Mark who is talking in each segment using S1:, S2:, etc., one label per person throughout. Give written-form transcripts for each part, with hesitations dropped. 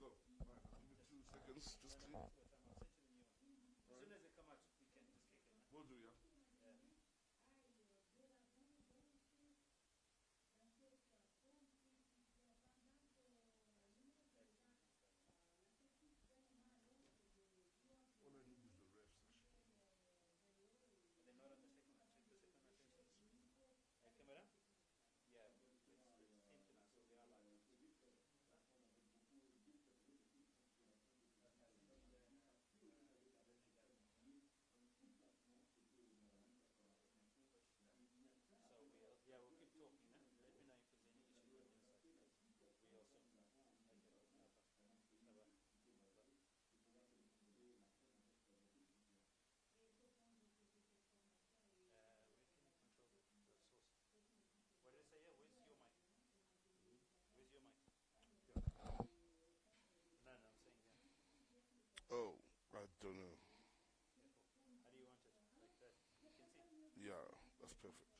S1: go. All right, give me 2 seconds. Just clean.
S2: As soon as they come out, we can just kick in.
S1: We'll do, yeah. All I need is the refs.
S2: They're not on the second one. Check the second one. Camera? Yeah, it's empty now, so they are live. So we'll keep talking. Let me know if there's any issues on your side. We also What did I say? Yeah, where's your mic? Where's your mic? No, I'm saying yeah.
S1: Oh, I don't know.
S2: How do you want it? Like that? You can see.
S1: Yeah, that's perfect.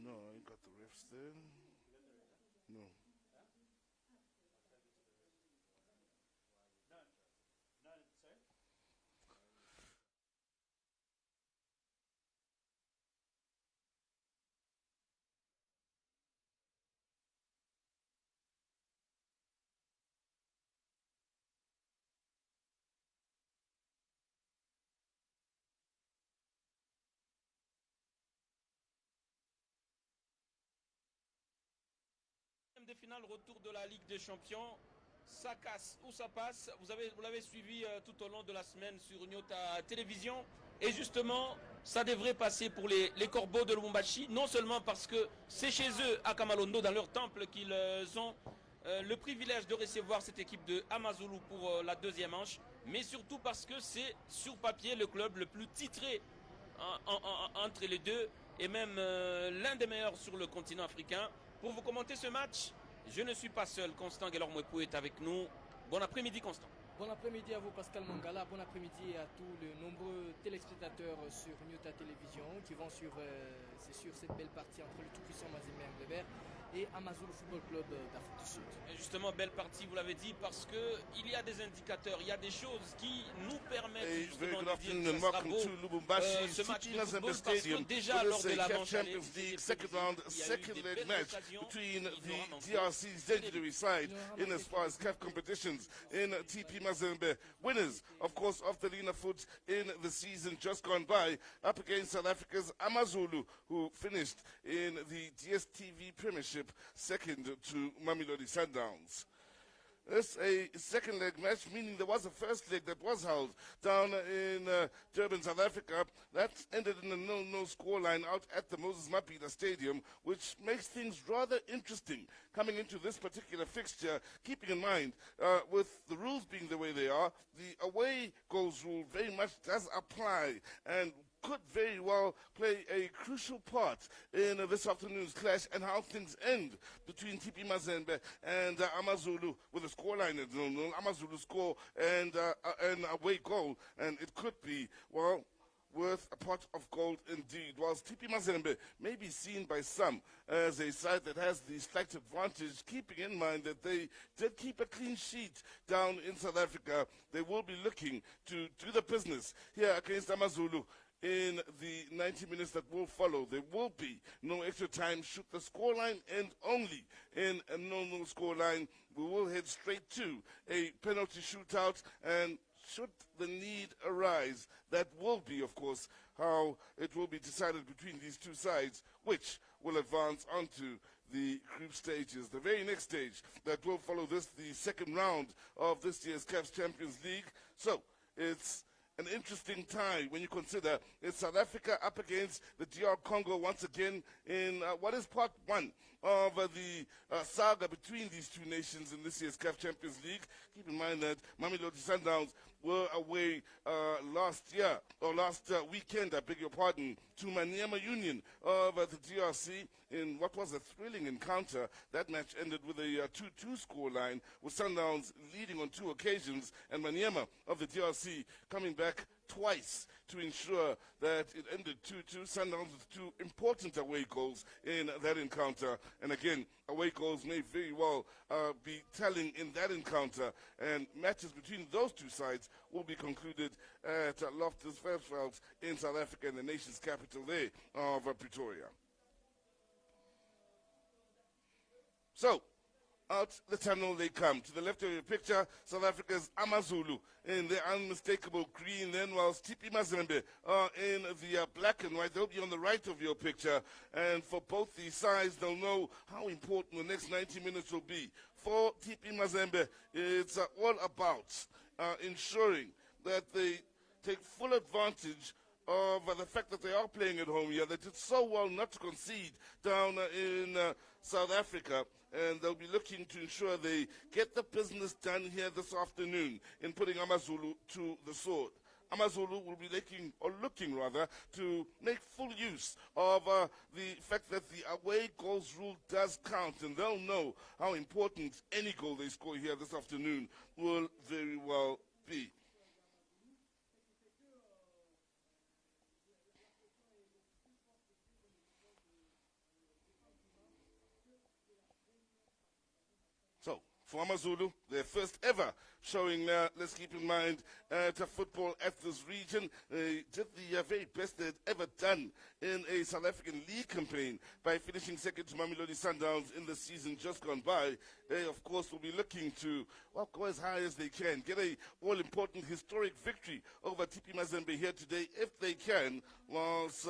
S1: No, I ain't got the refs then.
S2: You got the right, huh?
S1: No.
S2: Huh? I'll try to get to the rest. No, sorry?
S3: Des finales, retour de la Ligue des Champions, ça casse ou ça passe. Vous l'avez suivi tout au long de la semaine sur Nyota Télévision. Et justement, ça devrait passer pour les corbeaux de Lubumbashi, non seulement parce que c'est chez eux, à Kamalondo, dans leur temple, qu'ils ont le privilège de recevoir cette équipe de AMAZULU pour la deuxième manche, mais surtout parce que c'est sur papier le club le plus titré entre les deux, et même l'un des meilleurs sur le continent africain. Pour vous commenter ce match, je ne suis pas seul. Constant Guelor-Mouepou est avec nous. Bon après-midi, Constant.
S4: Bon après-midi à vous, Pascal Mangala. Bon après-midi à tous les nombreux téléspectateurs sur Nyota Télévision qui vont suivre, c'est sûr, cette belle partie entre le tout-puissant MAZEMBE et AMAZULU Football Club d'Afrique du Sud.
S3: Et justement, belle partie, vous l'avez dit, parce qu'il y a des indicateurs, il y a des choses qui nous permettent justement de dire que ça sera beau ce match de football, parce que déjà lors de la manche aller,
S1: second round, second leg match between the DRC's legendary side in as far as CAF competitions in TP Mazembe. Winners, of course, of the linafoot in the season just gone by, up against South Africa's AMAZULU, who finished in the DSTV Premiership second to Mamelodi Sundowns. It's a second leg match, meaning there was a first leg that was held down in Durban, South Africa. That ended in a 0-0 scoreline out at the Moses Mabhida Stadium, which makes things rather interesting coming into this particular fixture, keeping in mind with the rules being the way they are, the away goals rule very much does apply and could very well play a crucial part in this afternoon's clash and how things end between TP Mazembe and AMAZULU with a scoreline at 0-0. AMAZULU score and an away goal, and it could be, well, worth a pot of gold indeed. Whilst TP Mazembe may be seen by some as a side that has the slight advantage, keeping in mind that they did keep a clean sheet down in South Africa, they will be looking to do the business here against AMAZULU. In the 90 minutes that will follow, there will be no extra time. Should the scoreline end only in a 0-0 scoreline, we will head straight to a penalty shootout, and should the need arise, that will be, of course, how it will be decided between these two sides, which will advance onto the group stages. The very next stage that will follow this, the second round of this year's CAF Champions League. So it's an interesting tie when you consider it's South Africa up against the DR Congo once again in what is part one of the saga between these two nations in this year's CAF Champions League. Keep in mind that Mamelodi Sundowns were away last weekend, I beg your pardon, to Maniema Union of the DRC in what was a thrilling encounter. That match ended with a 2-2 scoreline, with Sundowns leading on two occasions and Maniema of the DRC coming back twice to ensure that it ended 2-2. Sundowns with 2 important away goals in that encounter. And again, away goals may very well be telling in that encounter. And matches between those 2 sides will be concluded at Loftus Versfeld in South Africa, in the nation's capital there of Pretoria. So, out the tunnel they come. To the left of your picture, South Africa's AMAZULU in the unmistakable green. Then whilst TP Mazembe are in the black and white, they'll be on the right of your picture. And for both these sides, they'll know how important the next 90 minutes will be. For TP Mazembe, it's all about ensuring that they take full advantage of the fact that they are playing at home here. They did so well not to concede down in South Africa, and they'll be looking to ensure they get the business done here this afternoon in putting AMAZULU to the sword. AMAZULU will be looking to make full use of the fact that the away goals rule does count, and they'll know how important any goal they score here this afternoon will very well be. So, for AMAZULU, their first ever showing, let's keep in mind, to football at this region. They did the very best they'd ever done in a South African League campaign by finishing second to Mamelodi Sundowns in the season just gone by. They, of course, will be looking to, well, go as high as they can, get a all-important historic victory over TP Mazembe here today, if they can, whilst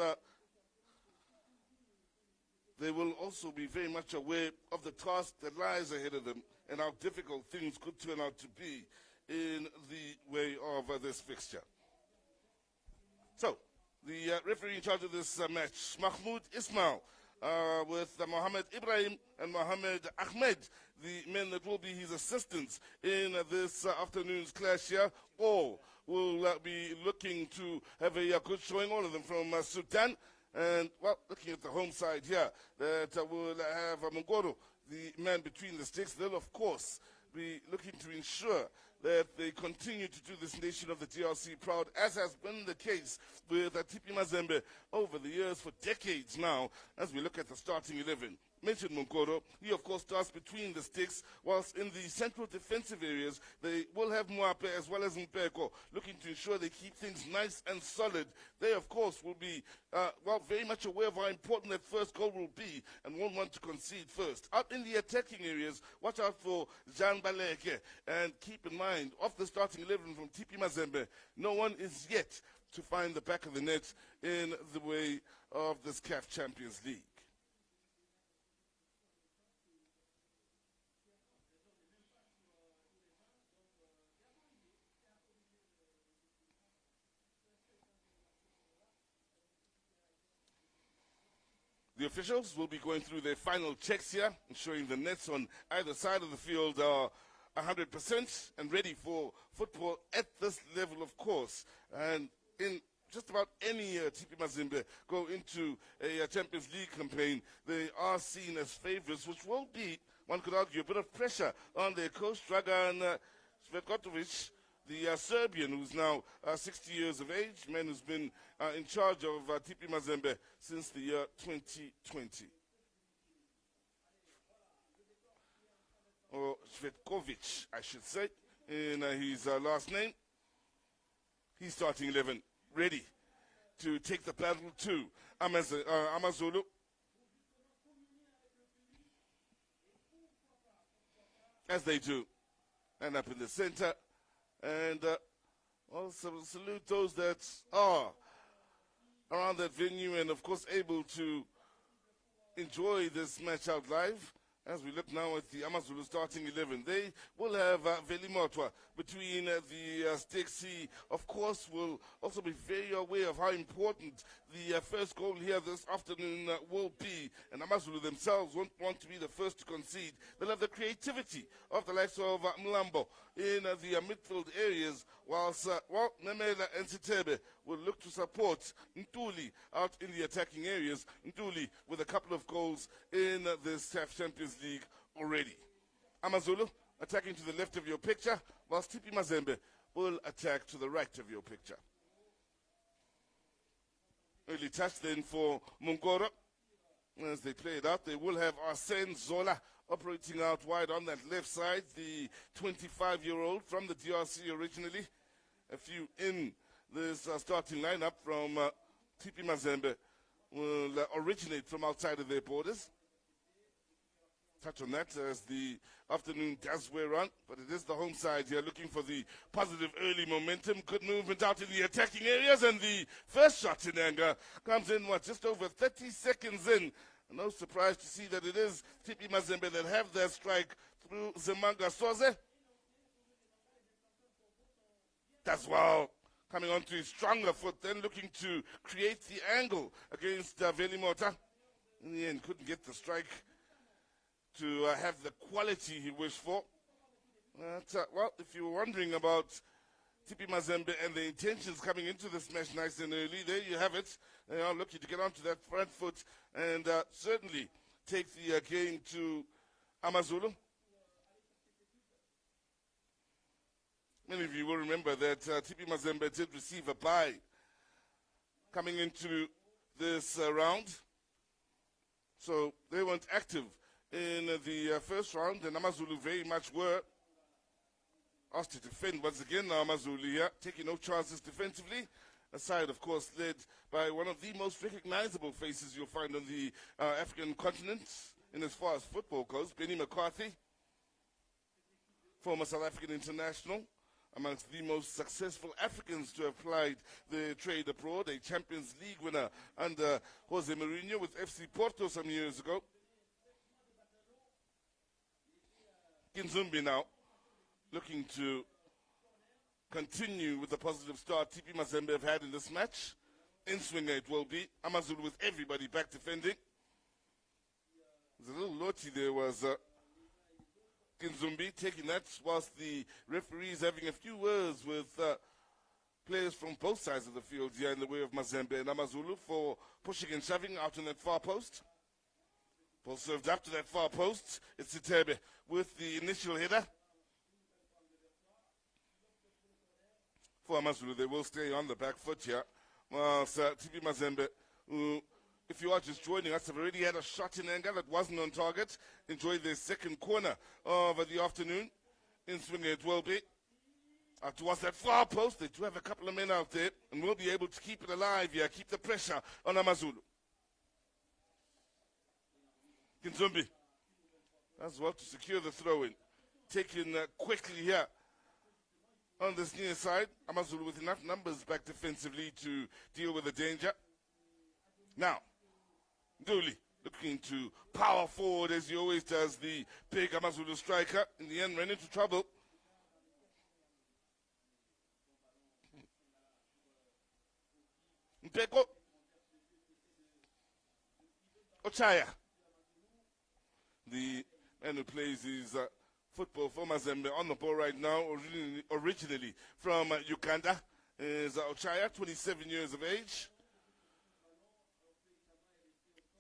S1: they will also be very much aware of the task that lies ahead of them and how difficult things could turn out to be in the way of this fixture. So, the referee in charge of this match, Mahmoud Ismail, with Mohammed Ibrahim and Mohammed Ahmed, the men that will be his assistants in this afternoon's clash here, all will be looking to have a good showing, all of them from Sudan. And, well, looking at the home side here, that will have Mungoro, the man between the sticks. They'll, of course, be looking to ensure that they continue to do this nation of the DRC proud, as has been the case with TP Mazembe over the years for decades now, as we look at the starting 11. Mentioned Mungoro, he of course starts between the sticks, whilst in the central defensive areas they will have Muape as well as Mpeko, looking to ensure they keep things nice and solid. They of course will be well, very much aware of how important that first goal will be and won't want to concede first. Out in the attacking areas, watch out for Jean Baleke, and keep in mind, of the starting 11 from TP Mazembe, no one is yet to find the back of the net in the way of this CAF Champions League. The officials will be going through their final checks here, ensuring the nets on either side of the field are 100% and ready for football at this level, of course. And in just about any TP Mazembe go into a Champions League campaign, they are seen as favourites, which will be, one could argue, a bit of pressure on their coach, Dragan Svetkotovic, the Serbian, who's now 60 years of age, man who's been in charge of TP Mazembe since the year 2020. Or Svetkovic, I should say, in his last name. He's starting 11, ready to take the battle to AMAZULU. As they do. And up in the center. And also salute those that are around that venue and, of course, able to enjoy this match out live. As we look now at the AMAZULU starting 11, they will have Velimotwa between the sticks. He, of course, will also be very aware of how important the first goal here this afternoon will be. And AMAZULU themselves won't want to be the first to concede. They'll have the creativity of the likes of Mlambo in the midfield areas, whilst Memela and Sitebe will look to support Ntuli out in the attacking areas. Ntuli with a couple of goals in this CAF Champions League already. AMAZULU attacking to the left of your picture, whilst TP Mazembe will attack to the right of your picture. really touch then for Mungoro. As they play it out, they will have Arsene Zola operating out wide on that left side, the 25-year-old from the DRC originally. A few in this starting lineup from TP Mazembe will originate from outside of their borders. Touch on that as the afternoon does wear on, but it is the home side here looking for the positive early momentum. Good movement out in the attacking areas, and the first shot in anger comes in, just over 30 seconds in. No surprise to see that it is TP Mazembe that have their strike through Zemanga Soze. That's well. Coming onto his stronger foot, then looking to create the angle against Veli Mota. In the end, couldn't get the strike to have the quality he wished for. Well, if you were wondering about TP Mazembe and the intentions coming into this match nice and early, there you have it. They are looking to get onto that front foot and certainly take the game to AMAZULU. Many of you will remember that TP Mazembe did receive a bye coming into this round. So they weren't active in the first round, and AMAZULU very much were asked to defend once again. Now AMAZULU here, taking no chances defensively. A side, of course, led by one of the most recognizable faces you'll find on the African continent in as far as football goes, Benny McCarthy, former South African international, amongst the most successful Africans to have plied their trade abroad, a Champions League winner under Jose Mourinho with FC Porto some years ago. Kinzumbi now looking to continue with the positive start TP Mazembe have had in this match. In swinger it will be. AMAZULU with everybody back defending. There's a little loti there was Kinzumbi taking that whilst the referees having a few words with players from both sides of the field here in the way of Mazembe and AMAZULU for pushing and shoving out on that far post. Ball served up to that far post. It's Itebe with the initial header. For AMAZULU, they will stay on the back foot here. Well, TP Mazembe, who, if you are just joining us, have already had a shot in anger that wasn't on target. Enjoy their second corner of the afternoon. In swing it will be. Towards that far post, they do have a couple of men out there and will be able to keep it alive here, keep the pressure on AMAZULU. Kinzumbi as well to secure the throw-in. Taken quickly here on this near side. AMAZULU with enough numbers back defensively to deal with the danger. Now, Nduli looking to power forward as he always does, the big AMAZULU striker. In the end, ran into trouble. Mpeko Ochaya, the man who plays his football for Mazembe on the ball right now, originally from Uganda, is Ochaya, 27 years of age.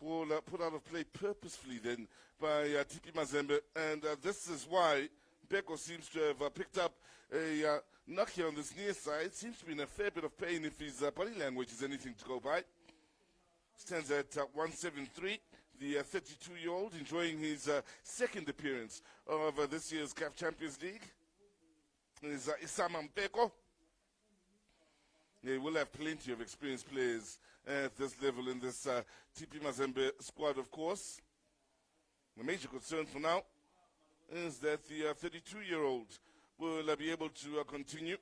S1: Ball put out of play purposefully then by TP Mazembe, and this is why Beko seems to have picked up a knock here on this near side. Seems to be in a fair bit of pain if his body language is anything to go by. Stands at 173. The 32-year-old enjoying his second appearance of this year's CAF Champions League is Isama Mpeko. They will have plenty of experienced players at this level in this TP Mazembe squad, of course. The major concern for now is that the 32-year-old will be able to continue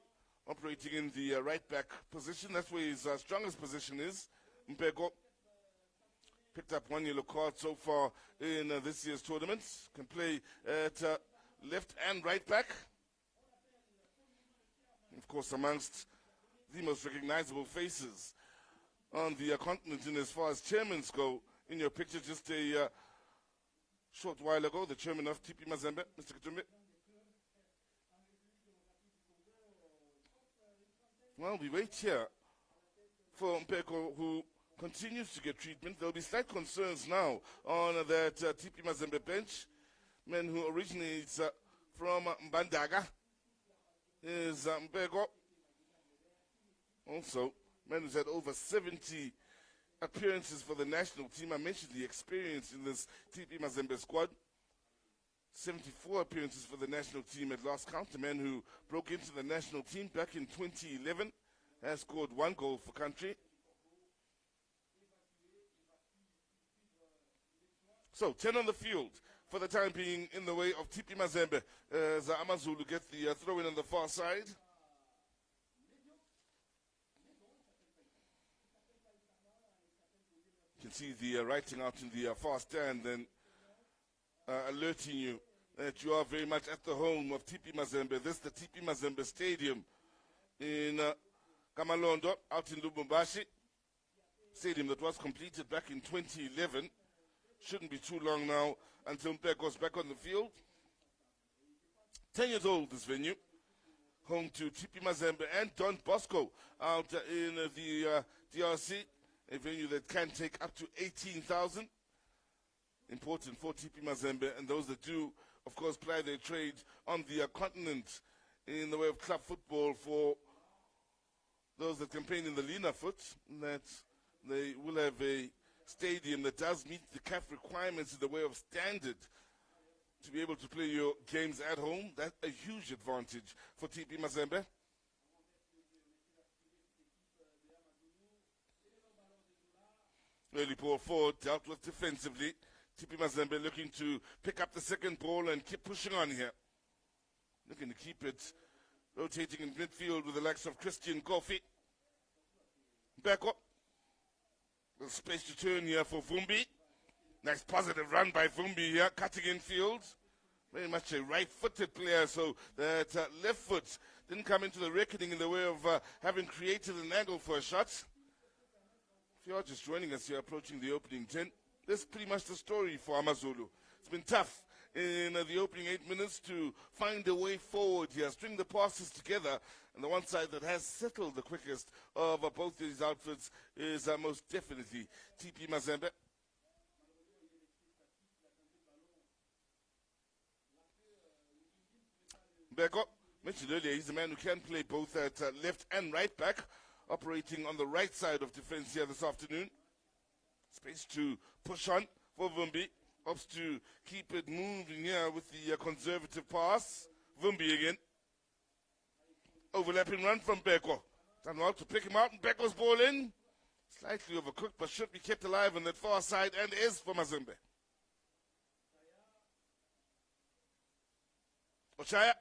S1: operating in the right-back position. That's where his strongest position is. Mpeko picked up one yellow card so far in this year's tournament. Can play at left and right back. Of course, amongst the most recognizable faces on the continent in as far as chairmans go. In your picture just a short while ago, the chairman of TP Mazembe, Mr. Katumbi. Well, we wait here for Mpeko, who continues to get treatment. There'll be slight concerns now on that TP Mazembe bench. Man who originates from Mbandaga is Mpeko. Also, man who's had over 70 appearances for the national team. I mentioned the experience in this TP Mazembe squad. 74 appearances for the national team at last count. The man who broke into the national team back in 2011 has scored 1 goal for country. So, 10 on the field for the time being in the way of TP Mazembe as AMAZULU get the throw-in on the far side. You can see the writing out in the far stand then alerting you that you are very much at the home of TP Mazembe. This is the TP Mazembe Stadium in Kamalondo, out in Lubumbashi. Stadium that was completed back in 2011. Shouldn't be too long now until Mpe goes back on the field. 10 years old, this venue. Home to TP Mazembe and Don Bosco out in the DRC. A venue that can take up to 18,000. Important for TP Mazembe and those that do, of course, ply their trade on the continent in the way of club football. For those that campaign in the linafoot, that they will have a stadium that does meet the CAF requirements in the way of standard to be able to play your games at home. That's a huge advantage for TP Mazembe. Early ball forward, dealt with defensively. TP Mazembe looking to pick up the second ball and keep pushing on here. Looking to keep it rotating in midfield with the likes of Christian Kofi. Back up. Little space to turn here for Vumbi. Nice positive run by Vumbi here, cutting in field. Very much a right-footed player, so that left foot didn't come into the reckoning in the way of having created an angle for a shot. If you are just joining us here, approaching the opening 10, this is pretty much the story for AMAZULU. It's been tough in the opening 8 minutes to find a way forward here, string the passes together. And the one side that has settled the quickest of both these outfits is most definitely TP Mazembe. Beko, mentioned earlier, he's a man who can play both at left and right back, operating on the right side of defense here this afternoon. Space to push on for Vumbi. Hopes to keep it moving here with the conservative pass. Vumbi again. Overlapping run from Beko. Done well to pick him out, and Beko's ball in. Slightly overcooked, but should be kept alive on that far side, and is for Mazembe. Oshaya.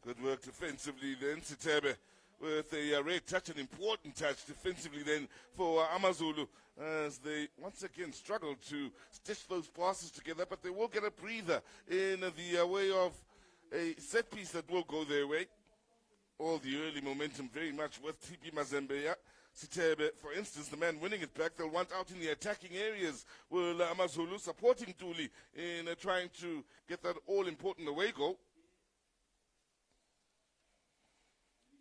S1: Good work defensively then, Sitebe, with a red touch, an important touch defensively then for AMAZULU, as they once again struggle to stitch those passes together, but they will get a breather in the way of a set piece that will go their way. All the early momentum very much with TP Mazembe. Yeah. Sitebe, for instance, the man winning it back, they'll want out in the attacking areas. Will AMAZULU supporting Tuli in trying to get that all-important away goal.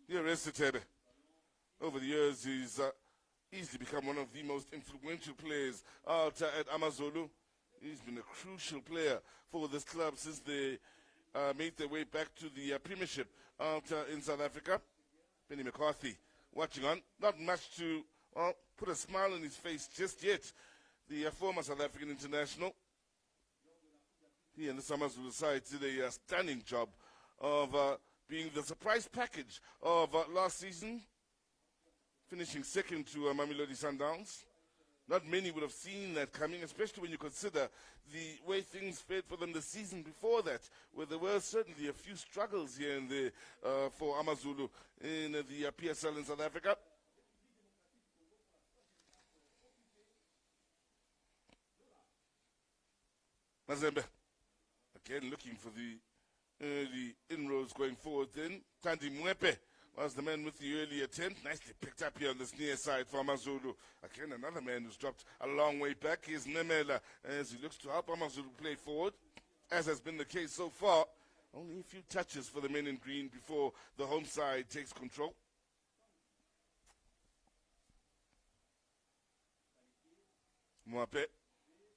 S1: Here is Sitebe. Over the years, he's easily become one of the most influential players out at AMAZULU. He's been a crucial player for this club since they made their way back to the Premiership out in South Africa. Benny McCarthy watching on. Not much to put a smile on his face just yet. The former South African international. He and the AMAZULU side did a stunning job of being the surprise package of last season, finishing second to Mamelodi Sundowns. Not many would have seen that coming, especially when you consider the way things fared for them the season before that, where there were certainly a few struggles here and there for AMAZULU in the PSL in South Africa. Mazembe, again looking for the early inroads going forward then. Tandi Mwepe was the man with the early attempt. Nicely picked up here on this near side for AMAZULU. Again, another man who's dropped a long way back is Nemela, as he looks to help AMAZULU play forward, as has been the case so far. Only a few touches for the men in green before the home side takes control. Mwepe.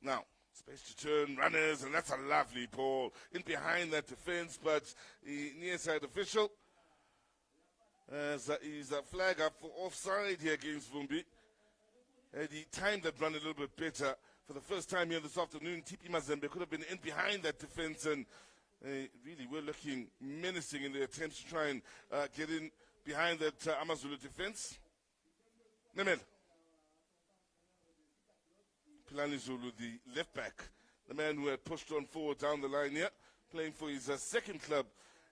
S1: Now, space to turn, runners, and that's a lovely ball in behind that defense, but the near side official As he's a flag up for offside here against Vumbi. He timed that run a little bit better. For the first time here this afternoon, TP Mazembe could have been in behind that defense, and really were looking menacing in their attempts to try and get in behind that AMAZULU defense. Nemel. Pilani Zulu, the left back, the man who had pushed on forward down the line here, playing for his second club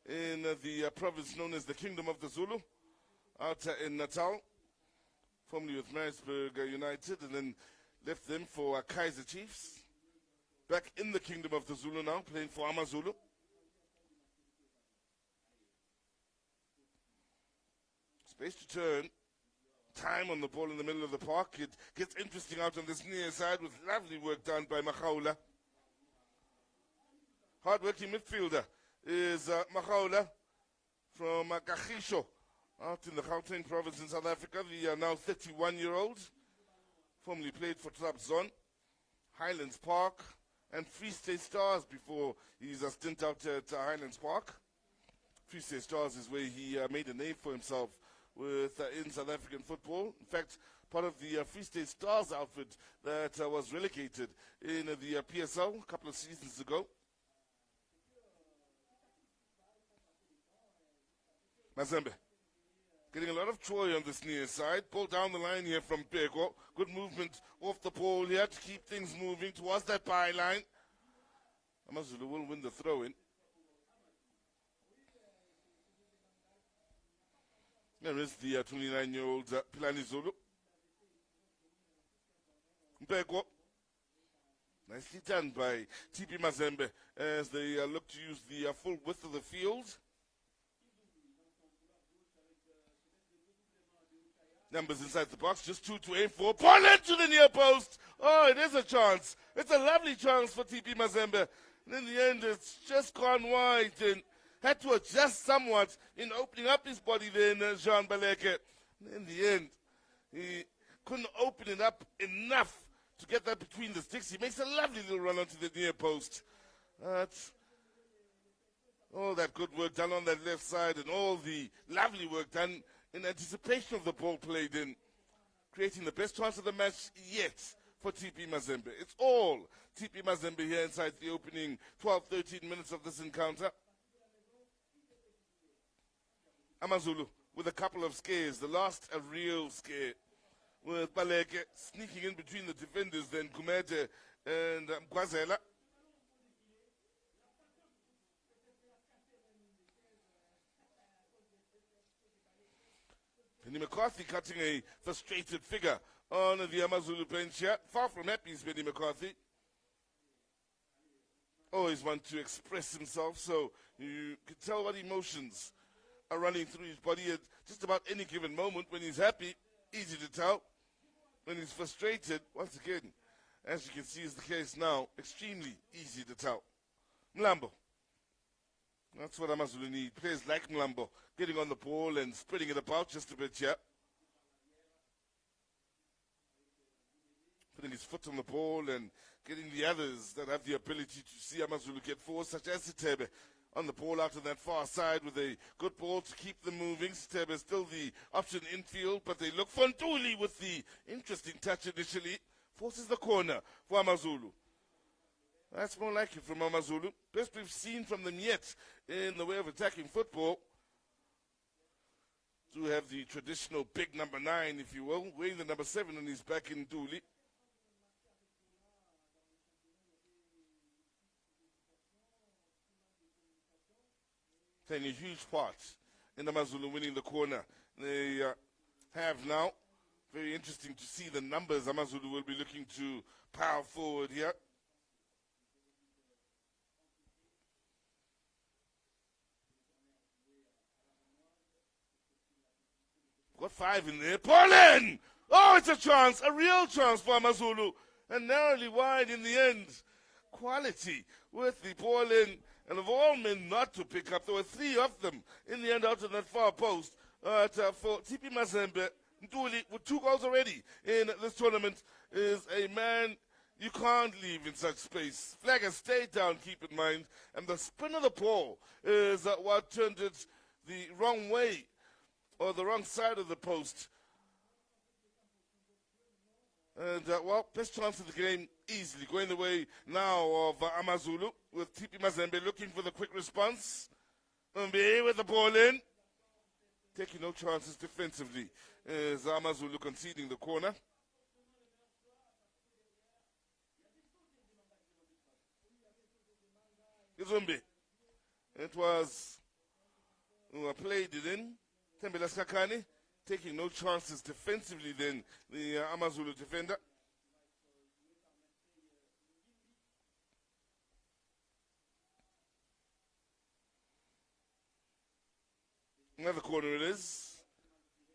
S1: in the province known as the Kingdom of the Zulu, out in Natal, formerly with Maritzburg United, and then left them for Kaiser Chiefs. Back in the Kingdom of the Zulu now, playing for AMAZULU. Space to turn. Time on the ball in the middle of the park. It gets interesting out on this near side with lovely work done by Makhaula. Hard-working midfielder is Makhaula from Kagisho, out in the Gauteng province in South Africa. The now 31-year-old, formerly played for Trabzon, Highlands Park, and Free State Stars before his stint out at Highlands Park. Free State Stars is where he made a name for himself with in South African football. In fact, part of the Free State Stars outfit that was relegated in the PSL a couple of seasons ago. Mazembe getting a lot of joy on this near side. Ball down the line here from Pego. Good movement off the ball here to keep things moving towards that byline. AMAZULU will win the throw-in. There is the 29-year-old Pilani Zulu. Mpeko. Nicely done by TP Mazembe as they look to use the full width of the field. Numbers inside the box, just 2 to aim for. Ball into the near post. Oh, it is a chance. It's a lovely chance for TP Mazembe. And in the end, it's just gone wide and had to adjust somewhat in opening up his body there in Jean Baleke. In the end, he couldn't open it up enough to get that between the sticks. He makes a lovely little run onto the near post. All that good work done on that left side and all the lovely work done in anticipation of the ball played in, creating the best chance of the match yet for TP Mazembe. It's all TP Mazembe here inside the opening 12-13 minutes of this encounter. AMAZULU with a couple of scares, the last a real scare, with Baleke sneaking in between the defenders, then Gumete and Mkwazela. Benny McCarthy cutting a frustrated figure on the AMAZULU bench here. Far from happy is Benny McCarthy. Always want to express himself, so you can tell what emotions are running through his body at just about any given moment. When he's happy, easy to tell. When he's frustrated, once again, as you can see is the case now, extremely easy to tell. Mlambo. That's what AMAZULU need. Players like Mlambo getting on the ball and spreading it about just a bit here. Putting his foot on the ball and getting the others that have the ability to see AMAZULU get forward, such as Sitebe, on the ball out on that far side with a good ball to keep them moving. Sitebe is still the option infield, but they look for Ntuli with the interesting touch initially. Forces the corner for AMAZULU. That's more like it from AMAZULU. Best we've seen from them yet in the way of attacking football. To have the traditional big number 9, if you will, wearing the number 7 on his back in Ntuli. Playing a huge part in AMAZULU winning the corner. They have now. Very interesting to see the numbers AMAZULU will be looking to power forward here. Got 5 in there. Ball in! Oh, it's a chance, a real chance for AMAZULU. And narrowly wide in the end. Quality with the ball in. And of all men not to pick up, there were 3 of them in the end out of that far post. For TP Mazembe, Ntuli, with 2 goals already in this tournament, is a man you can't leave in such space. Flag has stayed down, keep in mind. And the spin of the ball is what turned it the wrong way or the wrong side of the post. And, well, best chance of the game easily going the way now of AMAZULU, with TP Mazembe looking for the quick response. Mbe with the ball in. Taking no chances defensively as AMAZULU conceding the corner. Izumbi. It was played it in. Tembela Sakani taking no chances defensively then, the AMAZULU defender. Another corner it is.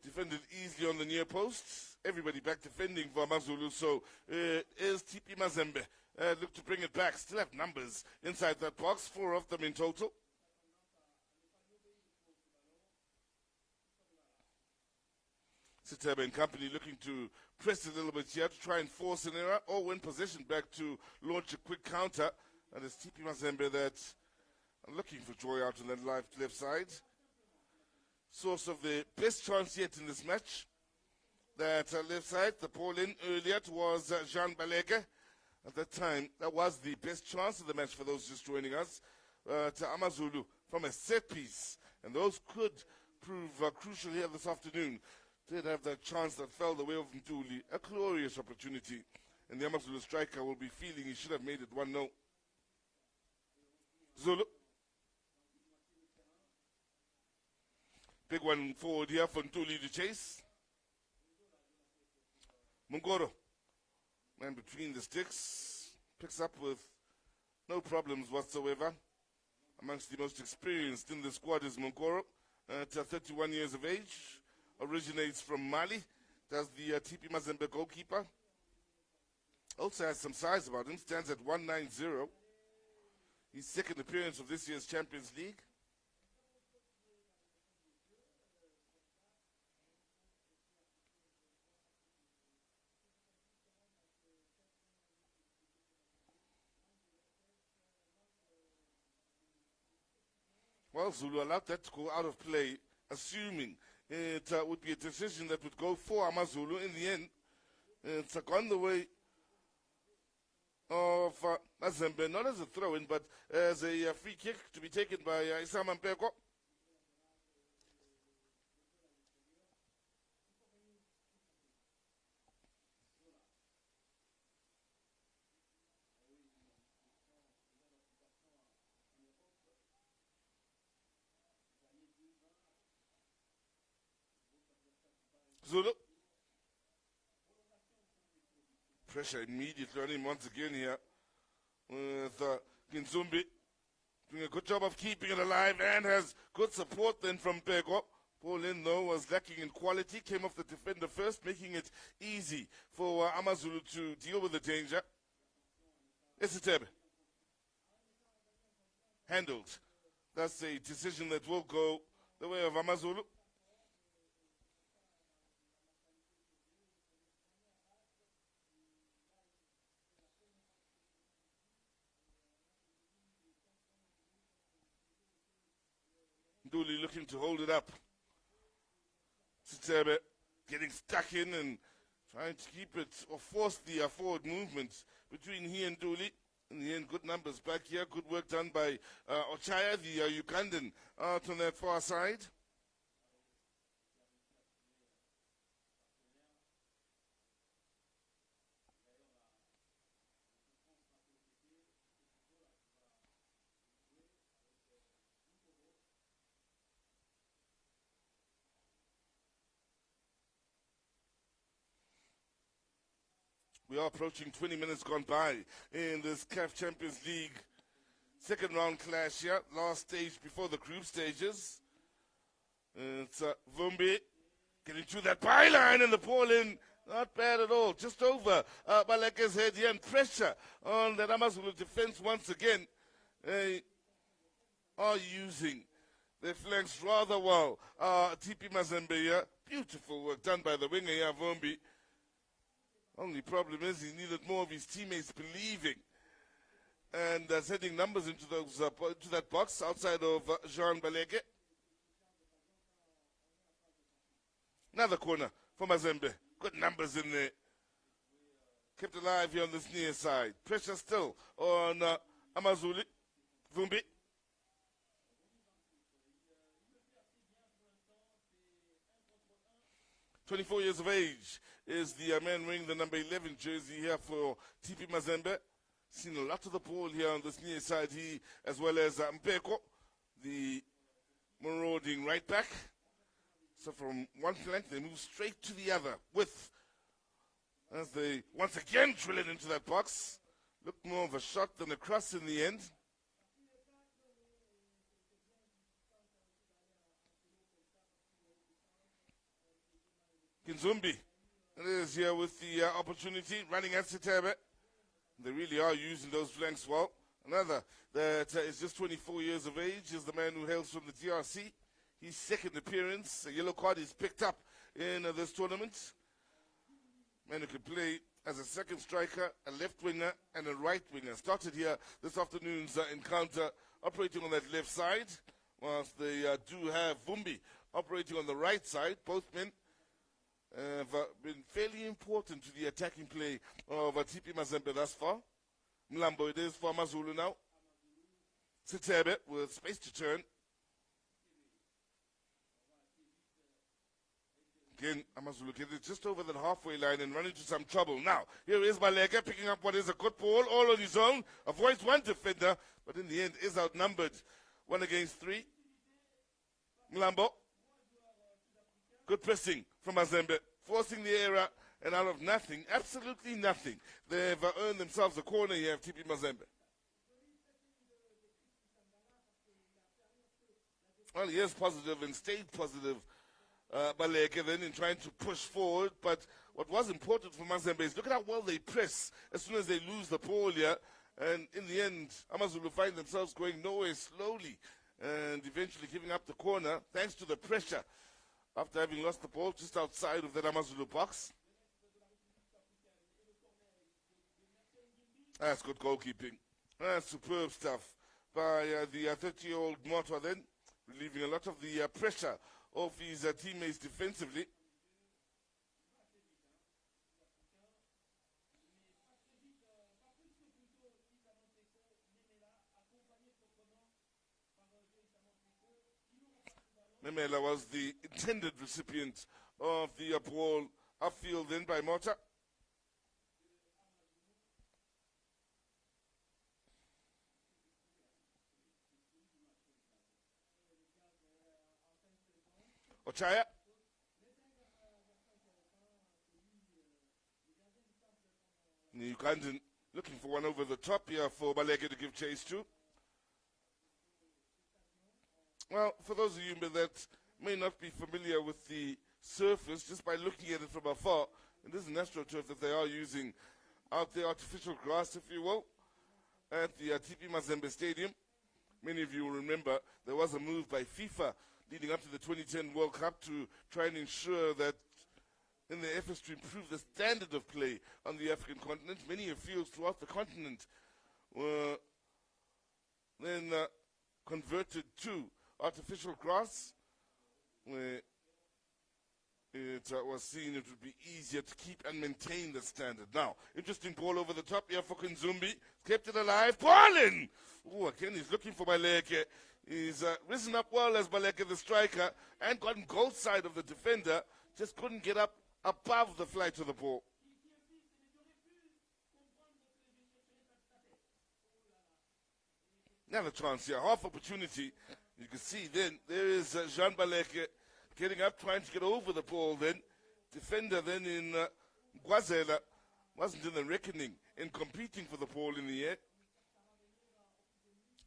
S1: Defended easily on the near post. Everybody back defending for AMAZULU, so is TP Mazembe. Look to bring it back. Still have numbers inside that box, 4 of them in total. Sitebe and company looking to press it a little bit here to try and force an error or win possession back to launch a quick counter. And it's TP Mazembe that are looking for joy out on that left side. Source of the best chance yet in this match. That left side, the ball in earlier was Jean Baleke. At that time, that was the best chance of the match for those just joining us. To AMAZULU from a set piece. And those could prove crucial here this afternoon. Did have that chance that fell the way of Mtuli. A glorious opportunity. And the AMAZULU striker will be feeling he should have made it 1-0. Zulu. Big one forward here for Mtuli to chase. Mungoro. Man between the sticks. Picks up with no problems whatsoever. Amongst the most experienced in the squad is Mungoro. At 31 years of age. Originates from Mali. Does the TP Mazembe goalkeeper. Also has some size about him. Stands at 190. His second appearance of this year's Champions League. Well, Zulu allowed that to go out of play, assuming it would be a decision that would go for AMAZULU. In the end, it's gone the way of Mazembe, not as a throw-in, but as a free kick to be taken by Isama Mpeko. Zulu. Pressure immediately on him once again here with Kinzumbi doing a good job of keeping it alive and has good support then from Pego. Ball in though was lacking in quality, came off the defender first, making it easy for AMAZULU to deal with the danger. Esitebe. Handled. That's a decision that will go the way of AMAZULU. Nduli looking to hold it up. Sitebe getting stuck in and trying to keep it or force the forward movement between he and Nduli. In the end, good numbers back here. Good work done by Ochaya, the Ugandan, out on that far side. We are approaching 20 minutes gone by in this CAF Champions League second round clash here. Last stage before the group stages. It's Vumbi getting through that byline and the ball in. Not bad at all. Just over Baleke's head here and pressure on the AMAZULU defense once again. They are using their flanks rather well. TP Mazembe here. Beautiful work done by the winger here, Vumbi. Only problem is he needed more of his teammates believing and sending numbers into those into that box outside of Jean Baleke. Another corner for Mazembe. Good numbers in there. Kept alive here on this near side. Pressure still on AMAZULU. Vumbi. "24 years of age is the man wearing the number 11 jersey here for TP Mazembe. Seen a lot of the ball here on this near side. He, as well as Mpeko, the marauding right back. So from one flank, they move straight to the other with, as they once again drill it into that box. Looked more of a shot than a cross in the end. Kinzumbi is here with the opportunity, running at Sitebe. They really are using those flanks well. Another that is just 24 years of age is the man who hails from the DRC. His second appearance, a yellow card is picked up in this tournament. Man who could play as a second striker, a left winger, and a right winger. Started here this afternoon's encounter, operating on that left side, whilst they do have Vumbi operating on the right side. Both men have been fairly important to the attacking play of TP Mazembe thus far. Mlambo it is for AMAZULU now. Sitebe with space to turn. Again, AMAZULU get it just over the halfway line and run into some trouble. Now, here is Baleka picking up what is a good ball, all on his own. Avoids one defender, but in the end is outnumbered. 1 against 3. Mlambo. Good pressing from Mazembe, forcing the error, and out of nothing, absolutely nothing, they've earned themselves a corner here of TP Mazembe. Well, he is positive and stayed positive, Baleke, then in trying to push forward. But what was important for Mazembe is look at how well they press as soon as they lose the ball here. And in the end, AMAZULU find themselves going nowhere slowly and eventually giving up the corner thanks to the pressure after having lost the ball just outside of that AMAZULU box. That's good goalkeeping. That's superb stuff by the 30-year-old Motwa then, relieving a lot of the pressure of his teammates defensively. Memela was the intended recipient of the ball upfield then by Mota. Ochaya. The Ugandan looking for one over the top here for Baleke to give chase to. Well, for those of you that may not be familiar with the surface, just by looking at it from afar, it is an AstroTurf that they are using out there, artificial grass, if you will, at the TP Mazembe Stadium. Many of you will remember there was a move by FIFA leading up to the 2010 World Cup to try and ensure that in the efforts to improve the standard of play on the African continent, many of fields throughout the continent were then converted to artificial grass, where it was seen it would be easier to keep and maintain the standard. Now, interesting ball over the top here for Kinzumbi. Kept it alive. Ball in! Oh, again, he's looking for Baleke. He's risen up well as Baleke, the striker, and gotten goal side of the defender. Just couldn't get up above the flight of the ball. Now the chance here, half opportunity. You can see then, there is Jean Baleke getting up, trying to get over the ball then. Defender then in Guazela wasn't in the reckoning in competing for the ball in the air.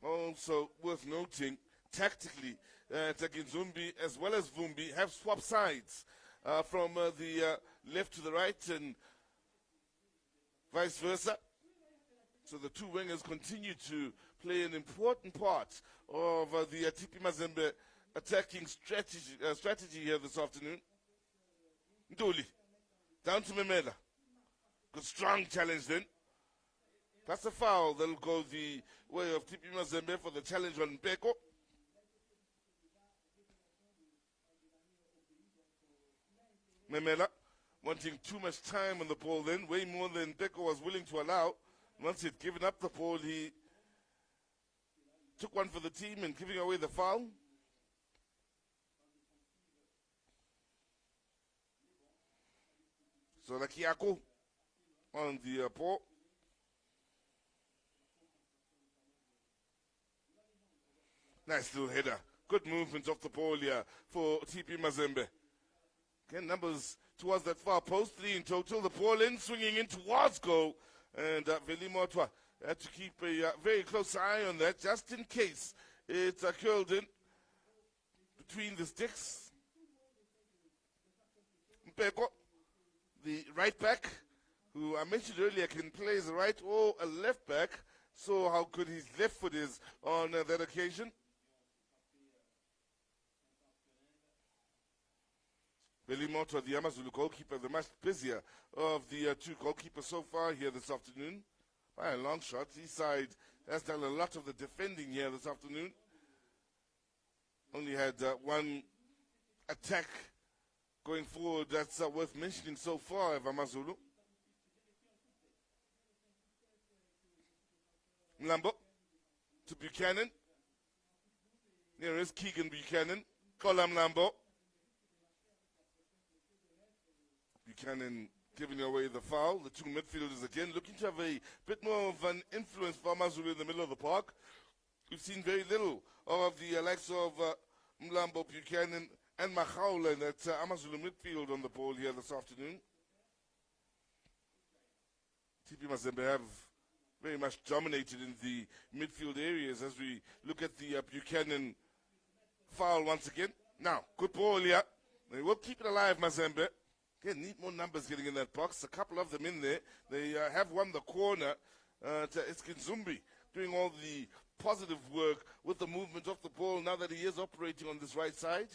S1: Also worth noting, tactically, Kinzumbi as well as Vumbi have swapped sides from the left to the right and vice versa. So the two wingers continue to play an important part of the TP Mazembe attacking strategy here this afternoon. Nduli, down to Memela. Good strong challenge then. That's a foul. That'll go the way of TP Mazembe for the challenge on Mpeko. Memela wanting too much time on the ball then, way more than Beko was willing to allow. Once he'd given up the ball, he took one for the team and giving away the foul. So Lakiako on the ball. Nice little header. Good movement off the ball here for TP Mazembe. Again, numbers towards that far post, 3 in total. The ball in, swinging in towards goal. And Velimotwa had to keep a very close eye on that, just in case it curled in between the sticks. Mpeko, the right back, who I mentioned earlier can play as a right or a left back. So how good his left foot is on that occasion. Velimoto, the AMAZULU goalkeeper, the much busier of the two goalkeepers so far here this afternoon. By a long shot, his side has done a lot of the defending here this afternoon. Only had one attack going forward that's worth mentioning so far of AMAZULU. Mlambo to Buchanan. There is Keegan Buchanan. Kola Mlambo. Buchanan giving away the foul. The two midfielders again looking to have a bit more of an influence for AMAZULU in the middle of the park. We've seen very little of the likes of Mlambo, Buchanan, and Machaula in that AMAZULU midfield on the ball here this afternoon. TP Mazembe have very much dominated in the midfield areas as we look at the Buchanan foul once again. Now, good ball here. They will keep it alive, Mazembe. Again, need more numbers getting in that box. A couple of them in there. They have won the corner to Iskinzumbi, doing all the positive work with the movement of the ball now that he is operating on this right side.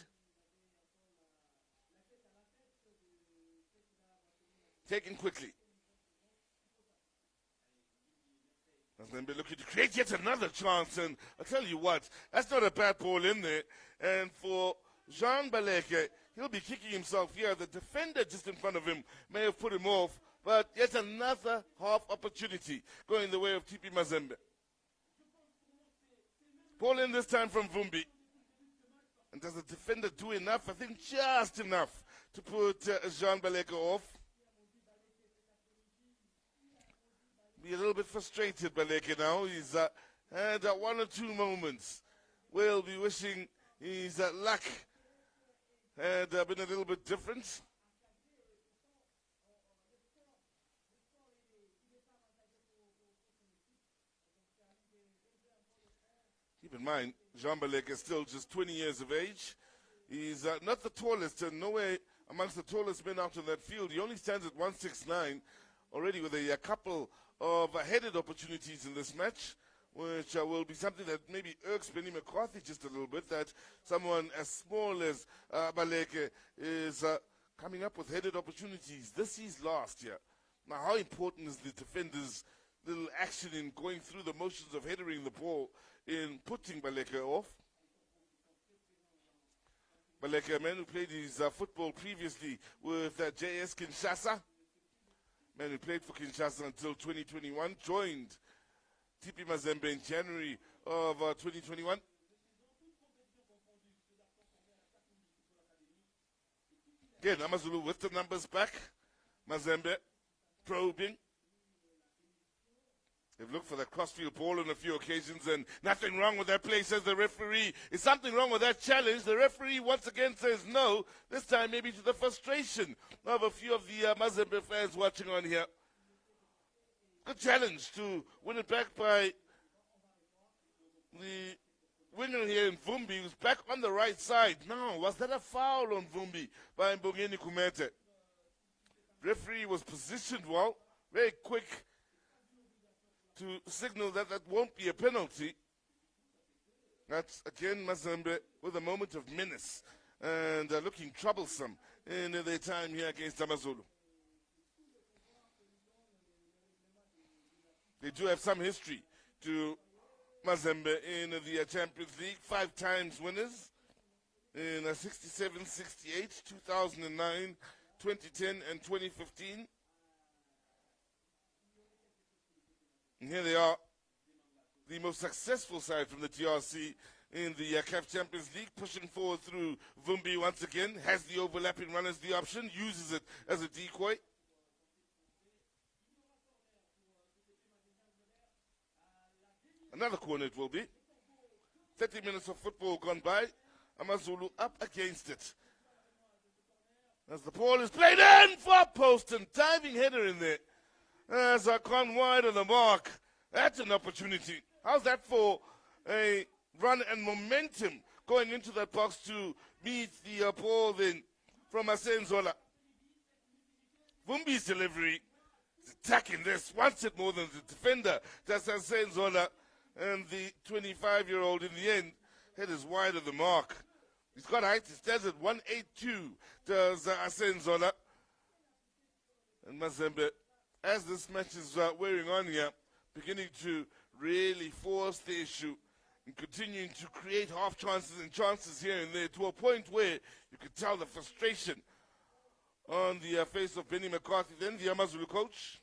S1: Taken quickly. Mazembe looking to create yet another chance, and I'll tell you what, that's not a bad ball in there. And for Jean Baleke, he'll be kicking himself here. The defender just in front of him may have put him off, but yet another half opportunity going the way of TP Mazembe. Ball in this time from Vumbi. And does the defender do enough? I think just enough to put Jean Baleke off. Be a little bit frustrated, Baleke now. He's had one or two moments. We'll be wishing his luck had been a little bit different. Keep in mind, Jean Baleke is still just 20 years of age. He's not the tallest, and nowhere amongst the tallest men out on that field. He only stands at 169, already with a couple of headed opportunities in this match, which will be something that maybe irks Benny McCarthy just a little bit, that someone as small as Baleke is coming up with headed opportunities. This is last year. Now, how important is the defender's little action in going through the motions of headering the ball in putting Baleke off? Baleke, a man who played his football previously with JS Kinshasa, man who played for Kinshasa until 2021, joined TP Mazembe in January of 2021. Again, AMAZULU with the numbers back. Mazembe probing. They've looked for that crossfield ball on a few occasions, and nothing wrong with that play, says the referee. Is something wrong with that challenge? The referee once again says no, this time maybe to the frustration of a few of the Mazembe fans watching on here. Good challenge to win it back by the winger here in Vumbi, who's back on the right side. Now, was that a foul on Vumbi by Mbongeni Kumete? Referee was positioned well, very quick to signal that that won't be a penalty. That's again Mazembe with a moment of menace and looking troublesome in their time here against AMAZULU. They do have some history to Mazembe in the Champions League. 5 times winners in 67, 68, 2009, 2010 and 2015. And here they are, the most successful side from the TRC in the CAF Champions League, pushing forward through Vumbi once again, has the overlapping runners the option, uses it as a decoy. Another corner it will be. 30 minutes of football gone by. AMAZULU up against it. As the ball is played in, far post and diving header in there. As I gone wide of the mark. That's an opportunity. How's that for a run and momentum going into that box to meet the ball then from Asenzola. Vumbi's delivery is attacking this, wants it more than the defender. That's Asenzola. And the 25-year-old in the end head is wide of the mark. He's got height. He stands at 182, does Asenzola. And Mazembe, as this match is wearing on here, beginning to really force the issue and continuing to create half chances and chances here and there to a point where you could tell the frustration on the face of Benny McCarthy, then the AMAZULU coach.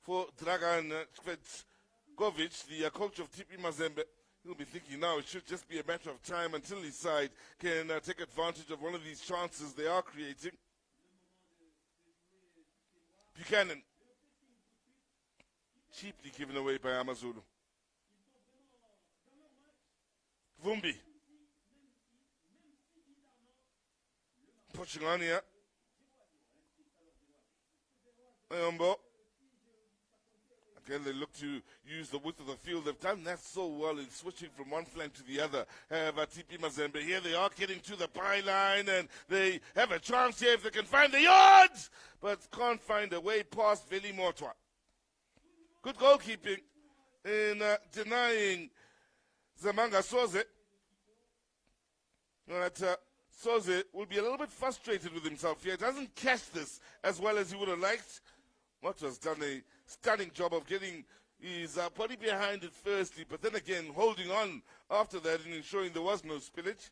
S1: For Dragan Cvetkovic, the coach of TP Mazembe, he'll be thinking now it should just be a matter of time until his side can take advantage of one of these chances they are creating. Buchanan, cheaply given away by AMAZULU. Vumbi, pushing on here. Ayombo. Again, they look to use the width of the field. They've done that so well in switching from one flank to the other. Have TP Mazembe. Here they are getting to the byline, and they have a chance here if they can find the yards, but can't find a way past Veli Motwa. Good goalkeeping in denying Zamanga Soze. That Soze will be a little bit frustrated with himself here. Doesn't catch this as well as he would have liked. Motwa's done a stunning job of getting his body behind it firstly, but then again holding on after that and ensuring there was no spillage.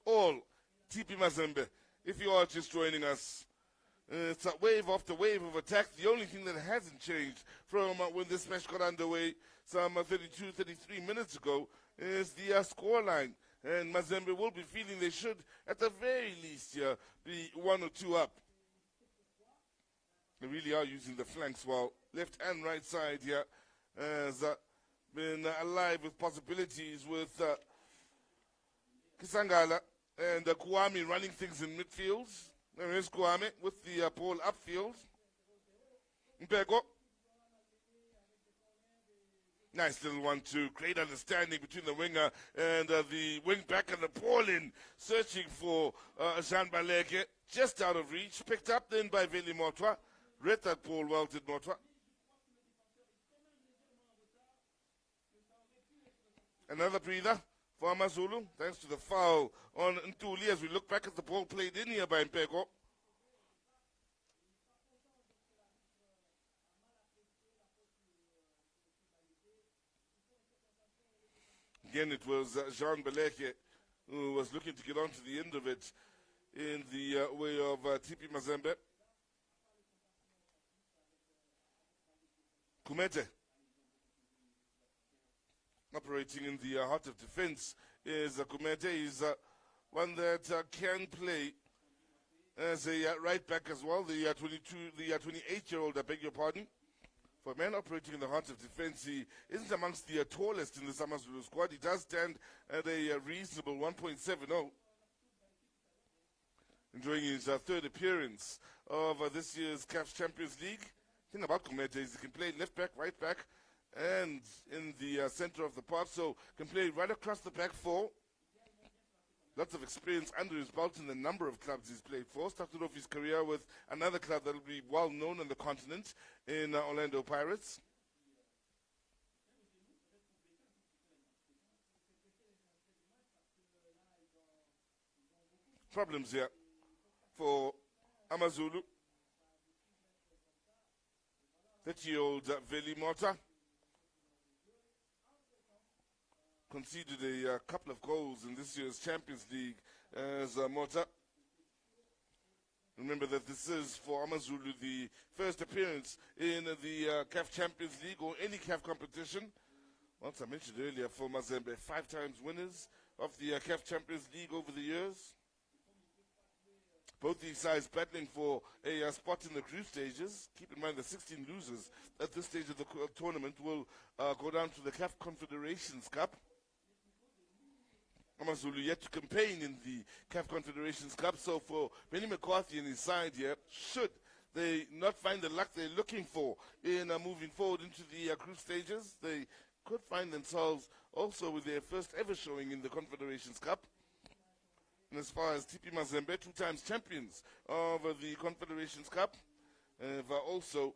S1: All TP Mazembe, if you are just joining us, it's a wave after wave of attack. The only thing that hasn't changed from when this match got underway some 32, 33 minutes ago is the scoreline. And Mazembe will be feeling they should, at the very least, be 1 or 2 up. They really are using the flanks well. Left and right side here has been alive with possibilities with Kisangala and Kouame running things in midfield. There is Kouame with the ball upfield. Mpeko. Nice little 1-2. Great understanding between the winger and the wing back, and the ball in, searching for Jean Baleke. Just out of reach. Picked up then by Veli Motwa. Read that ball well, did Motwa. Another breather for AMAZULU, thanks to the foul on Ntuli as we look back at the ball played in here by Mpeko. Again, it was Jean Baleke who was looking to get onto the end of it in the way of TP Mazembe. Kumete, operating in the heart of defense, is Kumete. He's one that can play as a right back as well. The 28-year-old, I beg your pardon. For a man operating in the heart of defense, he isn't amongst the tallest in the AMAZULU squad. He does stand at a reasonable 1.70. Enjoying his third appearance of this year's CAF Champions League. The thing about Kumete is he can play left back, right back, and in the center of the park, so can play right across the back four. Lots of experience under his belt in the number of clubs he's played for. Started off his career with another club that will be well known on the continent in Orlando Pirates. Problems here for AMAZULU. 30-year-old Veli Motwa. conceded a couple of goals in this year's Champions League as Mota. Remember that this is for AMAZULU the first appearance in the CAF Champions League or any CAF competition. Once I mentioned earlier, for Mazembe, 5 times winners of the CAF Champions League over the years. Both these sides battling for a spot in the group stages. Keep in mind the 16 losers at this stage of the tournament will go down to the CAF Confederations Cup. AMAZULU yet to campaign in the CAF Confederations Cup, so for Benny McCarthy and his side here, should they not find the luck they're looking for in moving forward into the group stages, they could find themselves also with their first ever showing in the Confederations Cup. And as far as TP Mazembe, 2 times champions of the Confederations Cup, have also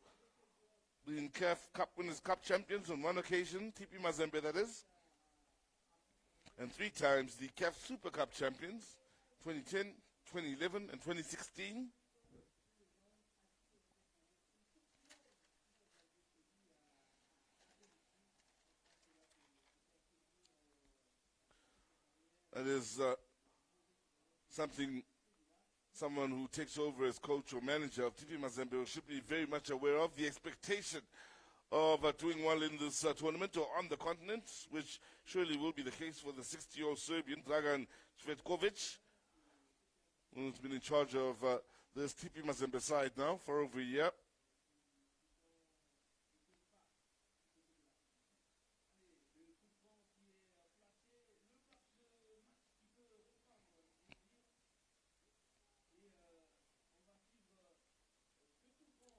S1: been CAF Cup Winners' Cup champions on 1 occasion, TP Mazembe that is, and 3 times the CAF Super Cup champions, 2010, 2011, and 2016. That is someone who takes over as coach or manager of TP Mazembe should be very much aware of. The expectation of doing well in this tournament or on the continent, which surely will be the case for the 60-year-old Serbian, Dragan Cvetkovic, who's been in charge of this TP Mazembe side now for over a year.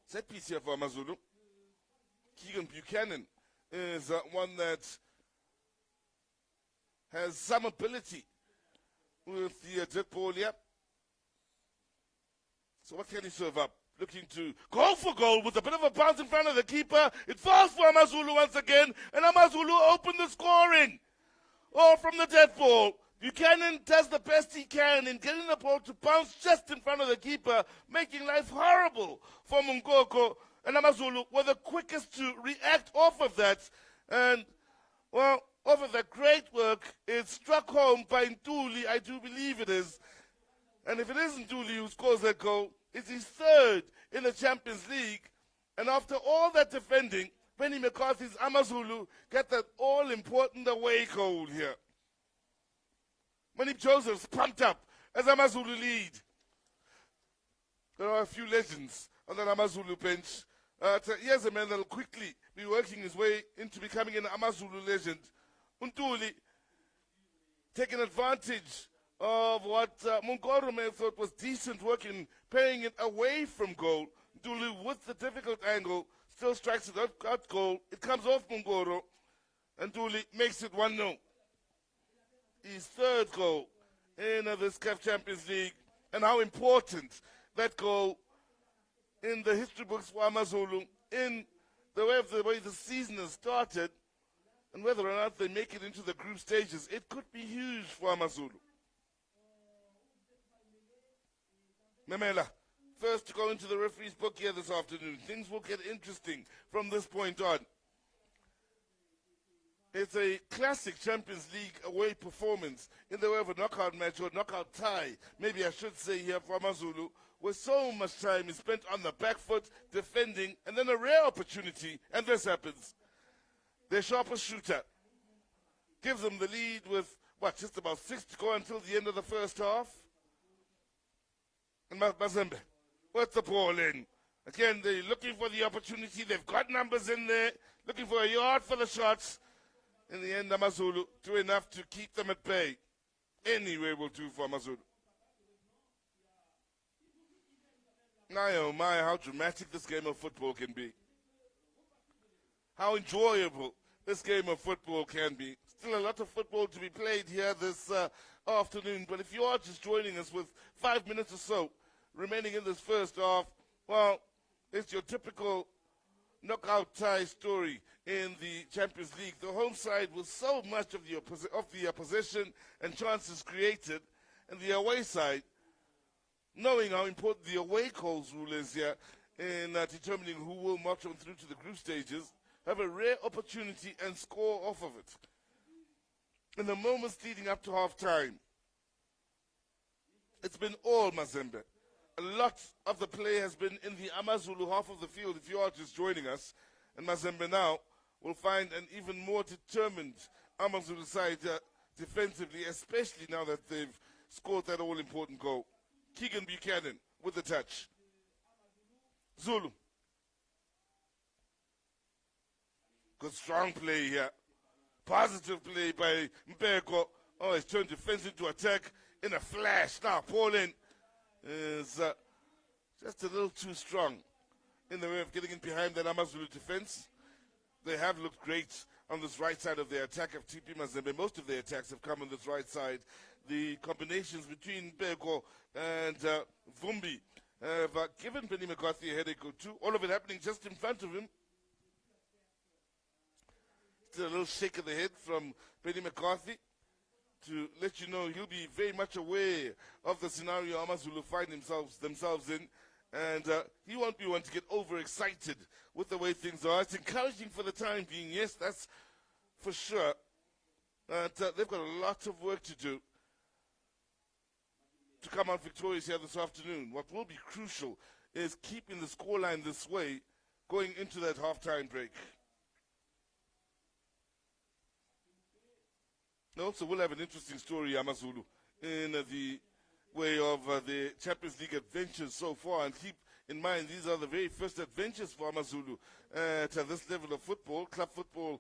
S1: Set piece here for AMAZULU. Keegan Buchanan is one that has some ability with the dead ball here. So what can he serve up? Looking to go for goal with a bit of a bounce in front of the keeper. It falls for AMAZULU once again, and AMAZULU open the scoring. All from the dead ball. Buchanan does the best he can in getting the ball to bounce just in front of the keeper, making life horrible for Mungoko. And AMAZULU were the quickest to react off of that. And, well, off of that great work, it's struck home by Ntuli, I do believe it is. And if it isn't Ntuli who scores that goal, it's his 3rd in the Champions League. And after all that defending, Benny McCarthy's AMAZULU get that all-important away goal here. Manip Joseph's pumped up as AMAZULU lead. There are a few legends on that AMAZULU bench. Here's a man that will quickly be working his way into becoming an AMAZULU legend. Ntuli taking advantage of what Mungoro may have thought was decent work in paying it away from goal. Ntuli with the difficult angle still strikes it out goal. It comes off Mungoro, and Ntuli makes it 1-0. His 3rd goal in this CAF Champions League, and how important that goal in the history books for AMAZULU, in the way the season has started, and whether or not they make it into the group stages, it could be huge for AMAZULU. Memela, first to go into the referee's book here this afternoon. Things will get interesting from this point on. It's a classic Champions League away performance in the way of a knockout match or knockout tie, maybe I should say here for AMAZULU, where so much time is spent on the back foot, defending, and then a rare opportunity, and this happens. Their sharpest shooter gives them the lead with, just about 6 to go until the end of the first half. And Mazembe, with the ball in. Again, they're looking for the opportunity. They've got numbers in there, looking for a yard for the shots. In the end, AMAZULU do enough to keep them at bay. Anyway will do for AMAZULU. My oh my, how dramatic this game of football can be. How enjoyable this game of football can be. Still a lot of football to be played here this afternoon, but if you are just joining us with 5 minutes or so remaining in this first half, well, it's your typical knockout tie story in the Champions League. The home side with so much of the possession and chances created, and the away side, knowing how important the away goals rule is here in determining who will march on through to the group stages, have a rare opportunity and score off of it. in the moments leading up to half-time, it's been all Mazembe. A lot of the play has been in the AMAZULU half of the field, if you are just joining us. And Mazembe now will find an even more determined AMAZULU side defensively, especially now that they've scored that all-important goal. Keegan Buchanan with the touch. Zulu. Good strong play here. Positive play by Mbeko. Oh, he's turned defense into attack in a flash. Now, Pauline is just a little too strong in the way of getting in behind that AMAZULU defense. They have looked great on this right side of their attack of TP Mazembe. Most of their attacks have come on this right side. The combinations between Mbeko and Vumbi have given Benny McCarthy a headache or two. All of it happening just in front of him. Still a little shake of the head from Benny McCarthy to let you know he'll be very much aware of the scenario AMAZULU find themselves in. And he won't be one to get overexcited with the way things are. It's encouraging for the time being, yes, that's for sure. But they've got a lot of work to do to come out victorious here this afternoon. What will be crucial is keeping the scoreline this way going into that halftime break. Also, we'll have an interesting story, AMAZULU, in the way of the Champions League adventures so far. And keep in mind, these are the very first adventures for AMAZULU at this level of football, club football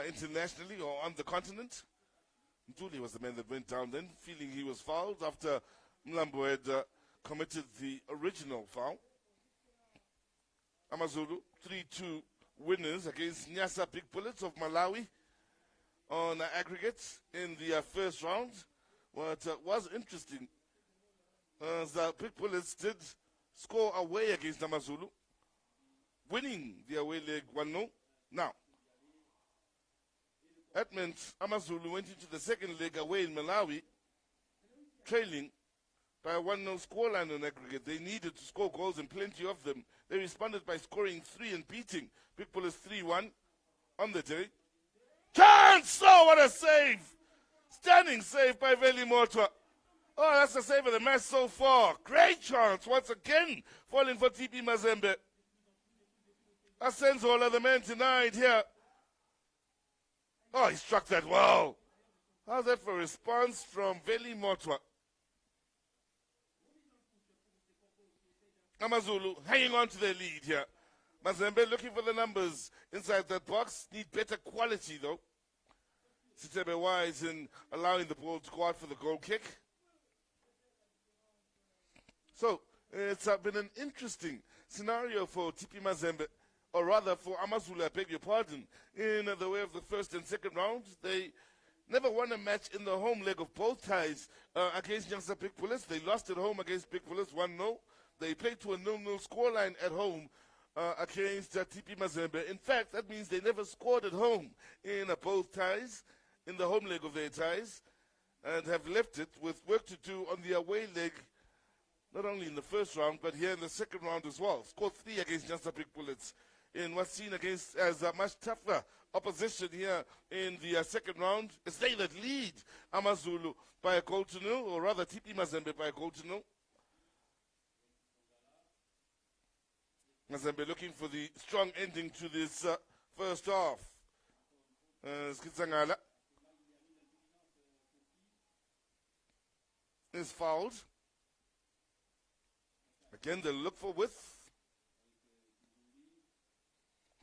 S1: internationally or on the continent. Ntuli was the man that went down then, feeling he was fouled after Mlambo had committed the original foul. AMAZULU, 3-2 winners against Nyasa Big Bullets of Malawi on aggregate in the first round. What was interesting is that Big Bullets did score away against AMAZULU, winning the away leg 1-0. Now, that meant AMAZULU went into the second leg away in Malawi, trailing by a 1-0 scoreline on aggregate. They needed to score goals and plenty of them. They responded by scoring 3 and beating Big Bullets 3-1 on the day. Chance! Oh, what a save! Stunning save by Veli Motwa. Oh, that's the save of the match so far. Great chance once again falling for TP Mazembe. Asenzola, the man denied here. Oh, he struck that well. How's that for a response from Veli Motwa? AMAZULU hanging on to their lead here. Mazembe looking for the numbers inside that box. Need better quality, though. Sitebe wise in allowing the ball to go out for the goal kick. So, it's been an interesting scenario for TP Mazembe, or rather for AMAZULU, I beg your pardon, in the way of the first and second rounds. They never won a match in the home leg of both ties against Nyasa Big Bullets. They lost at home against Big Bullets 1-0. They played to a 0-0 scoreline at home against TP Mazembe. In fact, that means they never scored at home in both ties, in the home leg of their ties, and have left it with work to do on the away leg, not only in the first round, but here in the second round as well. Scored 3 against Nyasa Big Bullets in what's seen against as a much tougher opposition here in the second round. It's they that lead AMAZULU by a 1-0, or rather TP Mazembe by a 1-0. Mazembe looking for the strong ending to this first half. Skitsangala is fouled. Again, they'll look for width.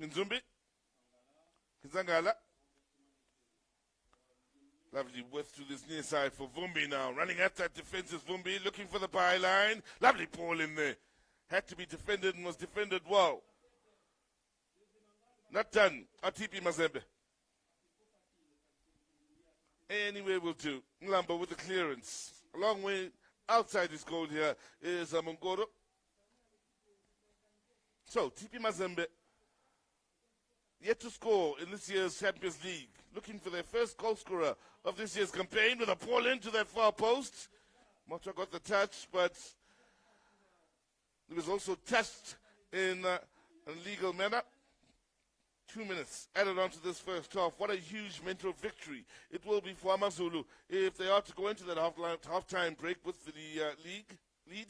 S1: Nzumbi. Skitsangala. Lovely width to this near side for Vumbi now. Running at that defense is Vumbi, looking for the byline. Lovely ball in there. Had to be defended and was defended well. Not done. TP Mazembe. Anyway, will do. Mlambo with the clearance. A long way outside his goal here is Mongoro. So, TP Mazembe yet to score in this year's Champions League. Looking for their first goal scorer of this year's campaign with a ball into that far post. Motwa got the touch, but it was also touched in a legal manner. 2 minutes added on to this first half. What a huge mental victory it will be for AMAZULU if they are to go into that half-time break with the league lead.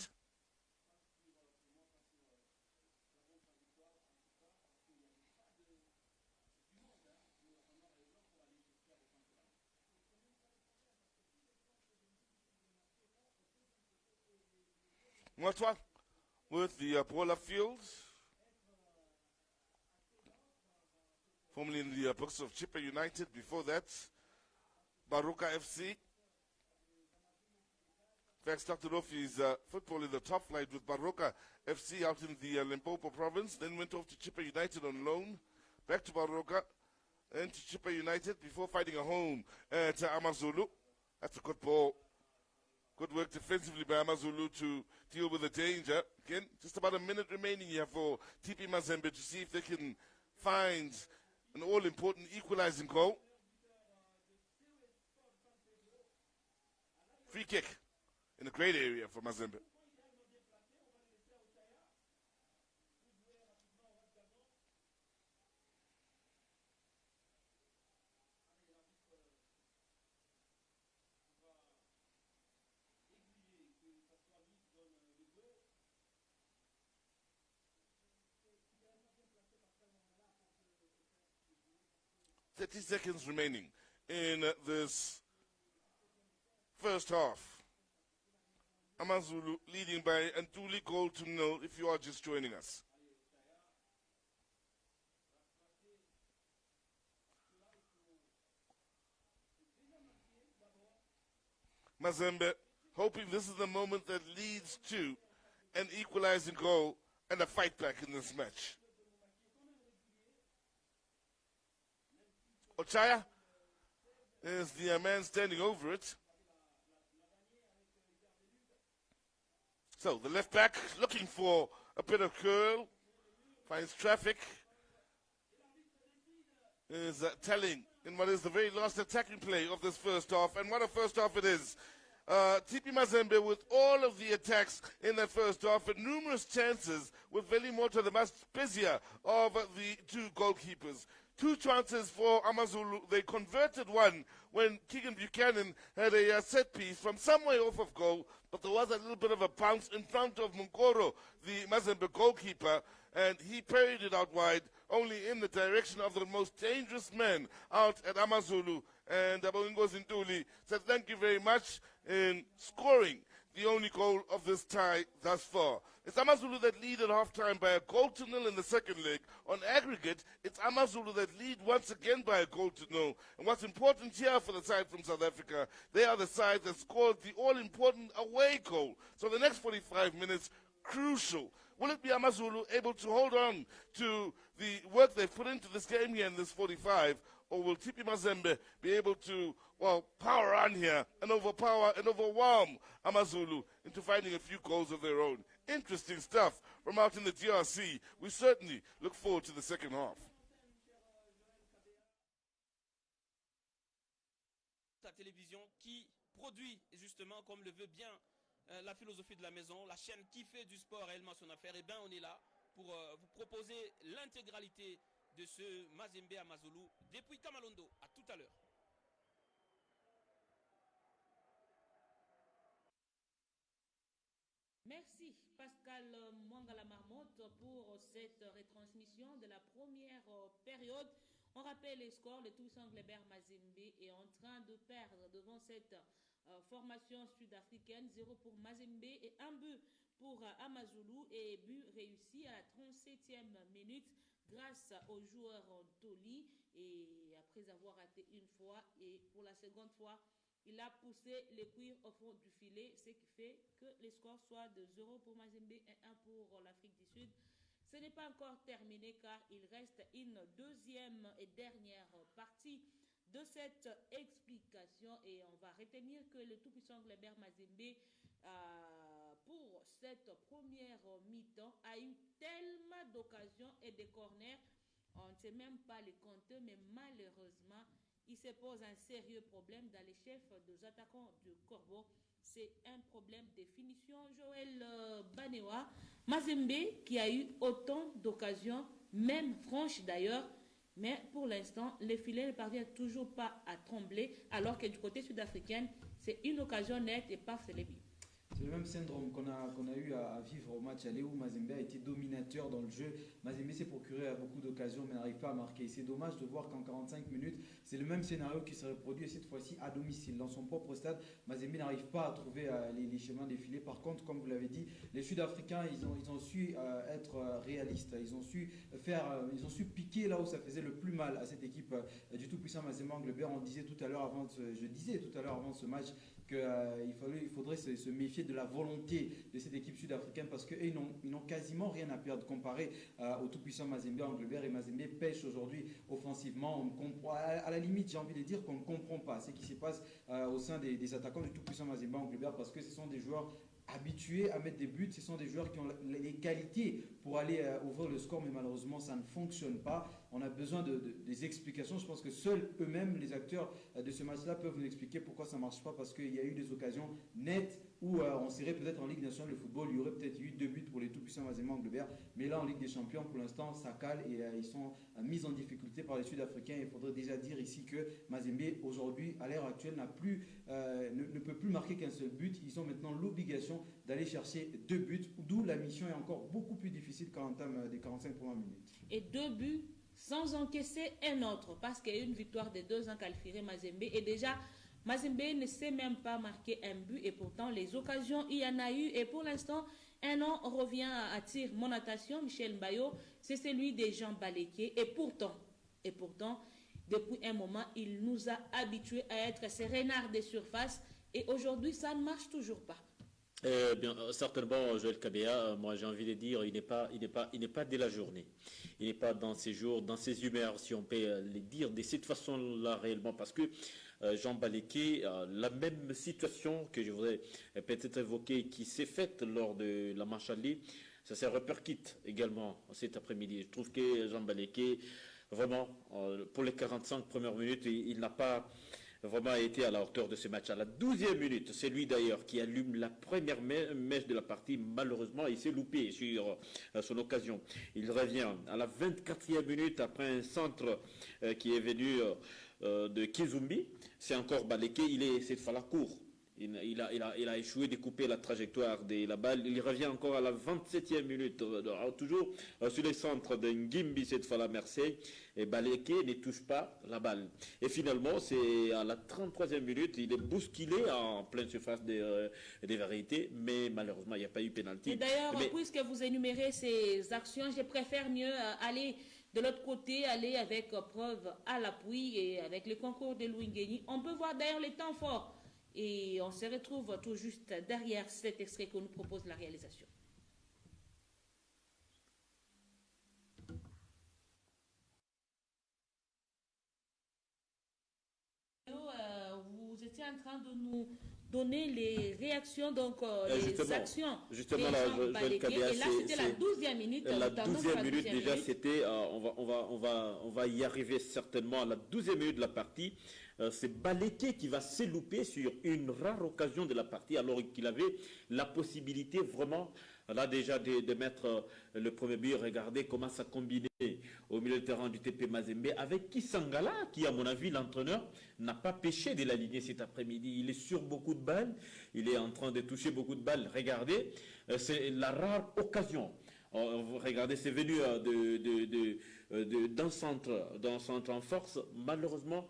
S1: Mwatwa with the Bola Fields, formerly in the books of Chippa United. Before that, Baroka FC. In fact, started off his football in the top flight with Baroka FC out in the Limpopo province, then went off to Chippa United on loan, back to Baroka, and to Chippa United before finding a home at AMAZULU. That's a good ball. Good work defensively by AMAZULU to deal with the danger. Again, just about a minute remaining here for TP Mazembe to see if they can find an all-important equalizing goal. Free kick in a great area for Mazembe. Seconds remaining in this first half. AMAZULU leading by Antuli goal to 0 if you are just joining us. Mazembe hoping this is the moment that leads to an equalizing goal and a fight back in this match. Ochaya is the man standing over it. So the left back looking for a bit of curl, finds traffic, is telling in what is the very last attacking play of this first half. And what a first half it is. TP Mazembe with all of the attacks in that first half and numerous chances with Velimoto, the most busier of the two goalkeepers. 2 chances for AMAZULU. They converted one when Keegan Buchanan had a set piece from some way off of goal, but there was a little bit of a bounce in front of Munkoro, the Mazembe goalkeeper, and he parried it out wide, only in the direction of the most dangerous man out at AMAZULU. And Aboingo Zintuli said thank you very much in scoring the only goal of this tie thus far. It's AMAZULU that lead at halftime by a goal to 0 in the second leg. On aggregate, it's AMAZULU that lead once again by a goal to 0. And what's important here for the side from South Africa, they are the side that scored the all-important away goal. So the next 45 minutes, crucial. Will it be AMAZULU able to hold on to the work they've put into this game here in this 45, or will TP Mazembe be able to, well, power on here and overpower and overwhelm AMAZULU into finding a few goals of their own? Interesting stuff from out in the DRC. We certainly look forward to the second half.
S3: La télévision qui produit justement, comme le veut bien la philosophie de la maison, la chaîne qui fait du sport réellement son affaire. Et bien on est là pour vous proposer l'intégralité de ce Mazembe AMAZULU depuis Kamalondo. À tout à l'heure.
S5: Merci Pascal Mwangala Marmotte pour cette retransmission de la première période. On rappelle les scores. Le tout-puissant Glebert Mazembe est en train de perdre devant cette formation sud-africaine. 0 pour Mazembe et 1 but pour AMAZULU et but réussi à la 37e minute grâce au joueur Toli, et après avoir raté une fois et pour la seconde fois il a poussé les cuirs au fond du filet, ce qui fait que les scores soient de 0 pour Mazembe et 1 pour l'Afrique du Sud. Ce n'est pas encore terminé car il reste une deuxième et dernière partie de cette explication et on va retenir que le tout-puissant Glebert Mazembe pour cette première mi-temps a eu tellement d'occasions et de corners, on ne sait même pas les compter, mais malheureusement il se pose un sérieux problème dans les chefs des attaquants du Corbeau. C'est un problème de finition. Joël Banewa, Mazembe qui a eu autant d'occasions, même franches d'ailleurs, Mais pour l'instant, les filets ne parviennent toujours pas à trembler, alors que du côté sud-africain, c'est une occasion nette et paf, c'est les buts.
S6: C'est le même syndrome qu'on a eu à vivre au match aller où Mazembe a été dominateur dans le jeu. Mazembe s'est procuré à beaucoup d'occasions mais n'arrive pas à marquer. C'est dommage de voir qu'en 45 minutes, c'est le même scénario qui se reproduit cette fois-ci à domicile. Dans son propre stade, Mazembe n'arrive pas à trouver les chemins défilés. Par contre, comme vous l'avez dit, les Sud-Africains, ils ont su être réalistes. Ils ont su piquer là où ça faisait le plus mal à cette équipe du tout-puissant Mazembe Anglebert. Je disais tout à l'heure avant ce match qu'il faudrait se méfier de la volonté de cette équipe sud-africaine parce qu'ils n'ont quasiment rien à perdre comparé au tout-puissant Mazembe Anglebert. Et Mazembe pêche aujourd'hui offensivement. À la limite, j'ai envie de dire qu'on ne comprend pas ce qui se passe au sein des attaquants du tout-puissant Mazembe Anglebert parce que ce sont des joueurs habitués à mettre des buts, ce sont des joueurs qui ont les qualités pour aller ouvrir le score, mais malheureusement ça ne fonctionne pas. On a besoin des explications. Je pense que seuls eux-mêmes, les acteurs de ce match-là, peuvent nous expliquer pourquoi ça ne marche pas, parce qu'il y a eu des occasions nettes où on serait peut-être en Ligue nationale de football, il y aurait peut-être eu 2 buts pour les tout-puissants Mazembe Anglebert, mais là en Ligue des Champions, pour l'instant, ça cale et ils sont mis en difficulté par les Sud-Africains. Il faudrait déjà dire ici que Mazembe, aujourd'hui, à l'heure actuelle, ne peut plus marquer qu'un seul but. Ils ont maintenant l'obligation d'aller chercher 2 buts, d'où la mission est encore beaucoup plus difficile quand on entame des 45 premières minutes.
S5: Et 2 buts sans encaisser un autre, parce qu'il y a eu une victoire de 2 ans qualifiée Mazembe, et déjà Mazembe ne sait même pas marquer un but, et pourtant les occasions il y en a eu, et pour l'instant un nom revient à tir mon attention, Michel Mbayo, c'est celui des Jean Baléké, et pourtant depuis un moment il nous a habitués à être ces renards des surfaces, et aujourd'hui ça ne marche toujours pas.
S3: Bien, certainement, Joël Kabea, moi j'ai envie de dire, il n'est pas de la journée. Il n'est pas dans ses jours, dans ses humeurs, si on peut les dire de cette façon-là réellement, parce que Jean Baléké, la même situation que je voudrais peut-être évoquer, qui s'est faite lors de la marche aller, ça s'est repercute également cet après-midi. Je trouve que Jean Baléké, vraiment, pour les 45 premières minutes, il n'a pas vraiment été à la hauteur de ce match. À la 12e minute, c'est lui d'ailleurs qui allume la première mèche de la partie. Malheureusement, il s'est loupé sur son occasion. Il revient à la 24e minute après un centre qui est venu de Kizumbi. C'est encore Baléké, il est cette fois-là court. Il a échoué de couper la trajectoire de la balle. Il revient encore à la 27e minute, toujours sur les centres de Ngimbi, cette fois-là Marseille. Et Baléké ne touche pas la balle. Et finalement, c'est à la 33e minute, il est bousculé en pleine surface des vérités, mais malheureusement, il n'y a pas eu pénalty.
S5: Et d'ailleurs, puisque vous énumérez ces actions, je préfère mieux aller de l'autre côté, aller avec preuve à l'appui et avec le concours de Louis Ngueni. On peut voir d'ailleurs les temps forts. Et on se retrouve tout juste derrière cet extrait que nous propose la réalisation. Vous étiez en train de nous donner les réactions, donc les actions.
S3: Justement, là,
S5: et là, c'était la 12e minute.
S3: La 12e minute, déjà, c'était, on va y arriver certainement à la 12e minute de la partie. C'est Baléké qui va s'élouper sur une rare occasion de la partie, alors qu'il avait la possibilité vraiment, là déjà, de mettre le premier but. Regardez comment ça combinait au milieu de terrain du TP Mazembe avec Kisangala, qui, à mon avis, l'entraîneur, n'a pas pêché de l'aligner cet après-midi. Il est sur beaucoup de balles, il est en train de toucher beaucoup de balles. Regardez, c'est la rare occasion. Regardez, c'est venu d'un centre en force. Malheureusement,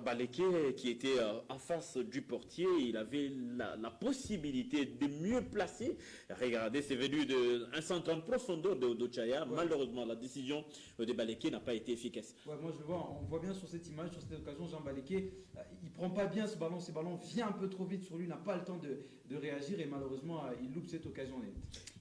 S3: Baléké, qui était en face du portier, il avait la possibilité de mieux placer. Regardez, c'est venu d'un centre en profondeur d'Ochaya. Ouais. Malheureusement, la décision de Baléké n'a pas été efficace.
S6: Ouais, moi je le vois, on voit bien sur cette image, sur cette occasion, Jean Baléké, il prend pas bien ce ballon vient un peu trop vite sur lui, n'a pas le temps de réagir et malheureusement, il loupe cette occasion nette.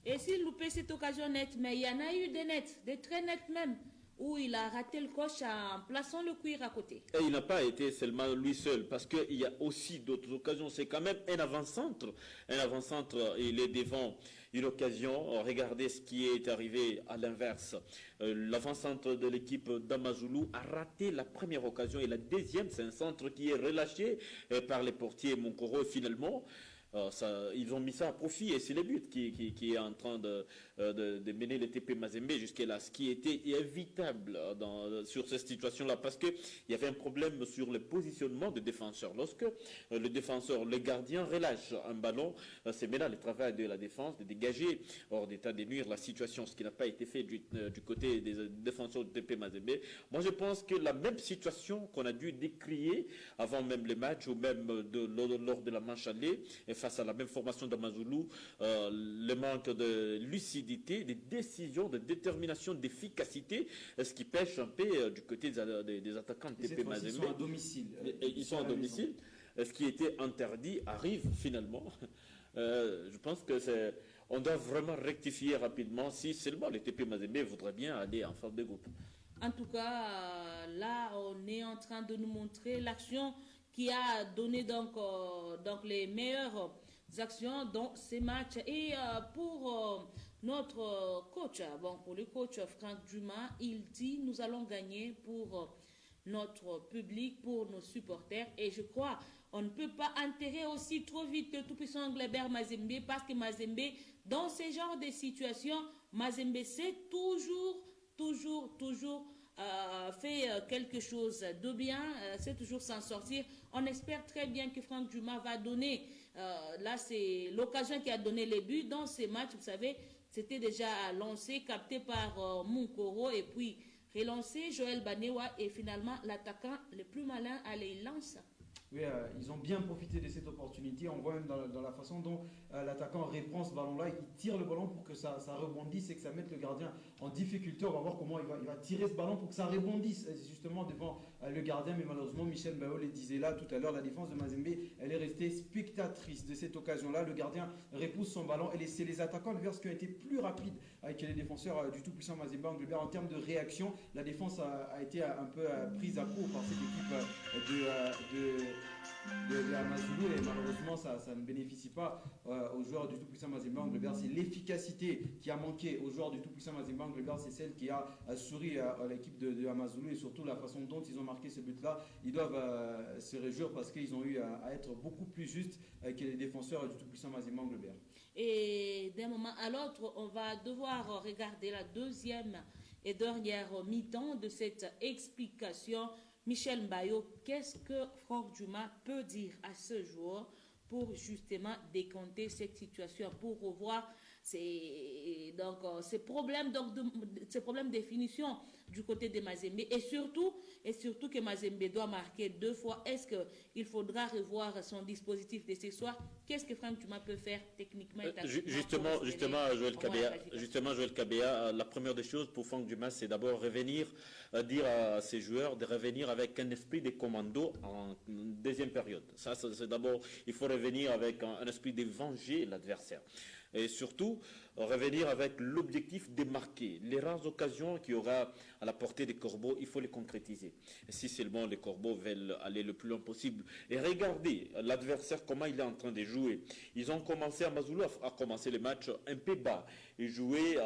S5: Et s'il loupait cette occasion nette, mais il y en a eu des nets, des très nets même, où il a raté le coche en plaçant le cuir à côté.
S3: Et il n'a pas été seulement lui seul, parce qu'il y a aussi d'autres occasions. C'est quand même un avant-centre. Un avant-centre, il est devant une occasion. Regardez ce qui est arrivé à l'inverse. L'avant-centre de l'équipe d'AMAZULU a raté la première occasion et la deuxième, c'est un centre qui est relâché par les portiers Monkoro. Finalement,
S7: ils ont mis ça à profit et c'est le but qui est en train de mener le TP Mazembe jusqu'à là, ce qui était évitable sur cette situation-là, parce qu'il y avait un problème sur le positionnement des défenseurs. Lorsque le gardien relâche un ballon, c'est maintenant le travail de la défense de dégager hors d'état de nuire la situation, ce qui n'a pas été fait du côté des défenseurs du TP Mazembe. Moi, je pense que la même situation qu'on a dû décrier avant même les matchs ou même lors de la manche aller, et face à la même formation d'AMAZULU, le manque de lucidité, de décision, de détermination, d'efficacité, ce qui pêche un peu du côté des attaquants de TP Mazembe.
S6: Ils sont à domicile.
S7: Ils sont à domicile. Ce qui était interdit arrive finalement. Je pense que on doit vraiment rectifier rapidement si seulement le TP Mazembe voudrait bien aller en phase de groupe.
S5: En tout cas, là, on est en train de nous montrer l'action qui a donné donc les meilleures actions dans ces matchs. Et pour notre coach, pour le coach Franck Dumas, il dit nous allons gagner pour notre public, pour nos supporters. Et je crois on ne peut pas enterrer aussi trop vite le tout-puissant Anglebert Mazembe, parce que Mazembe, dans ce genre de situations, Mazembe sait toujours fait quelque chose de bien, c'est toujours s'en sortir. On espère très bien que Franck Dumas va donner, là c'est l'occasion qui a donné les buts dans ces matchs, vous savez, c'était déjà lancé, capté par Munkoro et puis relancé Joël Banewa et finalement l'attaquant le plus malin, allez, il lance.
S6: Oui, ils ont bien profité de cette opportunité. On voit même dans la façon dont l'attaquant reprend ce ballon-là, il tire le ballon pour que ça rebondisse et que ça mette le gardien en difficulté. On va voir comment il va tirer ce ballon pour que ça rebondisse justement devant le gardien. Mais malheureusement, Michel Mbao le disait là tout à l'heure, la défense de Mazembe, elle est restée spectatrice de cette occasion-là. Le gardien repousse son ballon et c'est les attaquants adverses qui ont été plus rapides avec les défenseurs du tout-puissant Mazembe Anglebert. En termes de réaction, la défense a été un peu prise à court par cette équipe de AMAZULU et malheureusement ça ne bénéficie pas aux joueurs du tout-puissant Mazembe Anglebert. C'est l'efficacité qui a manqué aux joueurs du tout-puissant Mazembe Anglebert, c'est celle qui a souri à l'équipe de AMAZULU et surtout la façon dont ils ont marqué ce but-là. Ils doivent se réjouir parce qu'ils ont eu à être beaucoup plus justes que les défenseurs du tout-puissant Mazembe Anglebert.
S5: Et d'un moment à l'autre, on va devoir regarder la deuxième et dernière mi-temps de cette explication. Michel Mbayo, qu'est-ce que Franck Dumas peut dire à ce jour pour justement décompter cette situation, pour revoir ces problèmes de définition du côté de Mazembe et surtout que Mazembe doit marquer 2 fois. Est-ce qu'il faudra revoir son dispositif de ce soir? Qu'est-ce que Franck Dumas peut faire techniquement et tactiquement?
S7: Justement, Joël Kabea, la première des choses pour Franck Dumas, c'est d'abord revenir, dire à ses joueurs de revenir avec un esprit de commando en deuxième période. Ça, c'est d'abord, il faut revenir avec un esprit de venger l'adversaire. Et surtout, revenir avec l'objectif de marquer. Les rares occasions qu'il y aura à la portée des Corbeaux, il faut les concrétiser. Et si seulement les Corbeaux veulent aller le plus loin possible. Et regardez l'adversaire, comment il est en train de jouer. Ils ont commencé, AMAZULU a commencé les matchs un peu bas. Ils jouaient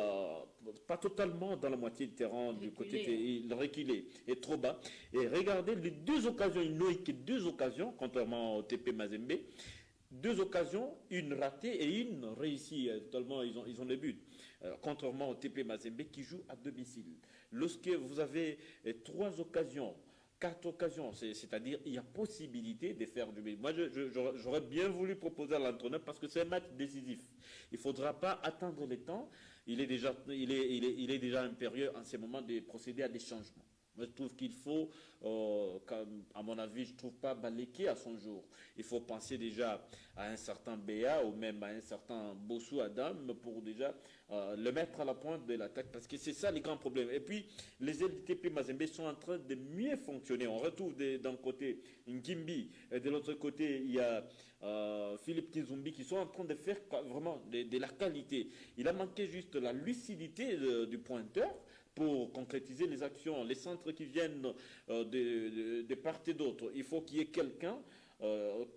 S7: pas totalement dans la moitié du terrain, du côté, il reculait, et trop bas. Et regardez les 2 occasions, ils n'ont eu que 2 occasions, contrairement au TP Mazembe. 2 occasions, une ratée et une réussie. Totalement, ils ont les buts. Contrairement au TP Mazembe qui joue à domicile. Lorsque vous avez 3 occasions, 4 occasions, c'est-à-dire il y a possibilité de faire du but. Moi, j'aurais bien voulu proposer à l'entraîneur parce que c'est un match décisif. Il ne faudra pas attendre le temps. Il est déjà impérieux en ce moment de procéder à des changements. Moi, je trouve qu'il faut, à mon avis, je ne trouve pas Baleke à son jour. Il faut penser déjà à un certain Béa ou même à un certain Bossou Adam pour déjà le mettre à la pointe de l'attaque parce que c'est ça les grands problèmes. Et puis, les LTP Mazembe sont en train de mieux fonctionner. On retrouve d'un côté Ngimbi et de l'autre côté, il y a Philippe Kizumbi qui sont en train de faire vraiment de la qualité. Il a manqué juste la lucidité du pointeur pour concrétiser les actions, les centres qui viennent de part et d'autre. Il faut qu'il y ait quelqu'un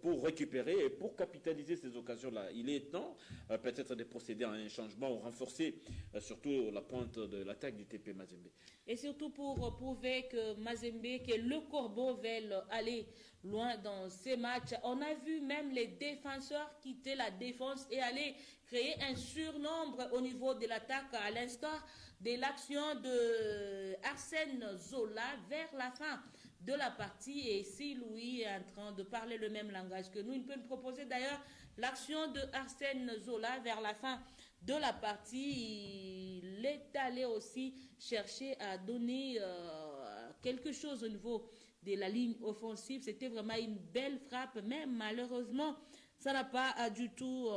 S7: pour récupérer et pour capitaliser ces occasions-là. Il est temps peut-être de procéder à un changement ou renforcer surtout la pointe de l'attaque du TP Mazembe.
S5: Et surtout pour prouver que Mazembe, que le Corbeau veulent aller loin dans ces matchs. On a vu même les défenseurs quitter la défense et aller créer un surnombre au niveau de l'attaque, à l'instar de l'action de Arsène Zola vers la fin de la partie. Et si Louis est en train de parler le même langage que nous, il peut nous proposer d'ailleurs l'action de Arsène Zola vers la fin de la partie. Il est allé aussi chercher à donner quelque chose au niveau de la ligne offensive. C'était vraiment une belle frappe, mais malheureusement, ça n'a pas du tout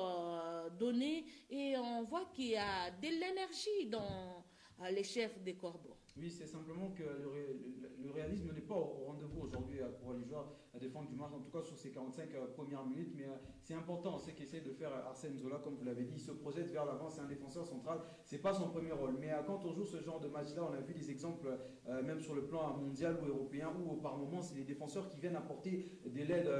S5: donné. Et on voit qu'il y a de l'énergie dans les chefs des Corbeaux.
S6: Oui, c'est simplement que le réalisme n'est pas au rendez-vous aujourd'hui pour les joueurs à défendre du match, en tout cas sur ces 45 premières minutes. Mais c'est important, c'est qu'essaie de faire Arsène Zola, comme vous l'avez dit, il se projette vers l'avant, c'est un défenseur central, c'est pas son premier rôle. Mais quand on joue ce genre de match-là, on a vu des exemples, même sur le plan mondial ou européen, où par moments, c'est les défenseurs qui viennent apporter de l'aide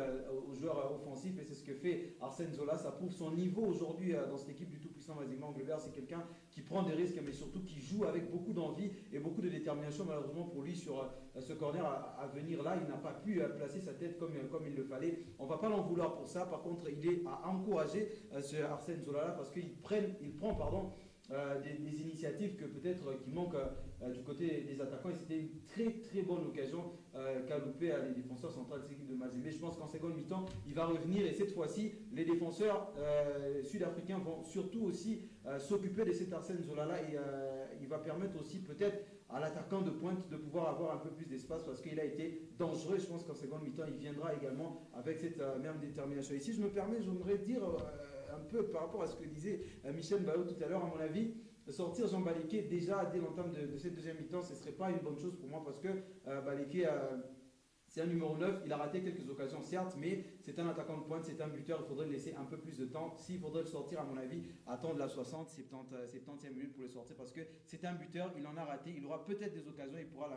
S6: aux joueurs offensifs, et c'est ce que fait Arsène Zola. Ça prouve son niveau aujourd'hui dans cette équipe du tout-puissant Mazembe Angleterre. C'est quelqu'un qui prend des risques, mais surtout qui joue avec beaucoup d'envie et beaucoup de détermination. Malheureusement pour lui, sur ce corner à venir là, il n'a pas pu placer sa tête comme il le fallait. On ne va pas l'en vouloir pour ça. Par contre, il est à encourager ce Arsène Zola là, parce qu'il prend des initiatives que peut-être qui manquent du côté des attaquants. Et c'était une très très bonne occasion qu'a loupé les défenseurs centrales de cette équipe de Mazembe. Je pense qu'en seconde mi-temps, il va revenir, et cette fois-ci, les défenseurs sud-africains vont surtout aussi s'occuper de cet Arsène Zola là, et il va permettre aussi peut-être à l'attaquant de pointe de pouvoir avoir un peu plus d'espace, parce qu'il a été dangereux. Je pense qu'en seconde mi-temps, il viendra également avec cette même détermination. Ici, je me permets, j'aimerais dire un peu par rapport à ce que disait Michel Bao tout à l'heure. À mon avis, sortir Jean Baliké déjà dès l'entame de cette deuxième mi-temps, ce ne serait pas une bonne chose pour moi, parce que Baliké, c'est un numéro 9, il a raté quelques occasions certes, mais c'est un attaquant de pointe, c'est un buteur, il faudrait le laisser un peu plus de temps. S'il faudrait le sortir, à mon avis, attendre la 60, 70e minute pour le sortir, parce que c'est un buteur, il en a raté, il aura peut-être des occasions, il pourra la...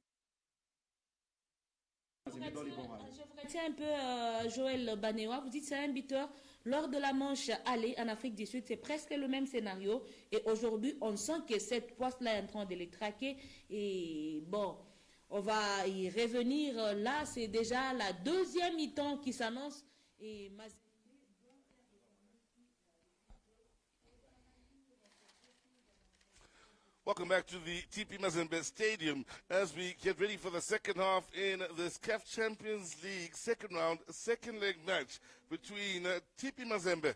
S5: Je retiens un peu Joël Banewa, vous dites c'est un buteur. Lors de la manche aller en Afrique du Sud, c'est presque le même scénario. Et aujourd'hui, on sent que cette poste-là est en train de les traquer. Et bon, on va y revenir. Là, c'est déjà la deuxième mi-temps qui s'annonce. Et
S1: Welcome back to the TP Mazembe Stadium as we get ready for the second half in this CAF Champions League second round, second leg match between TP Mazembe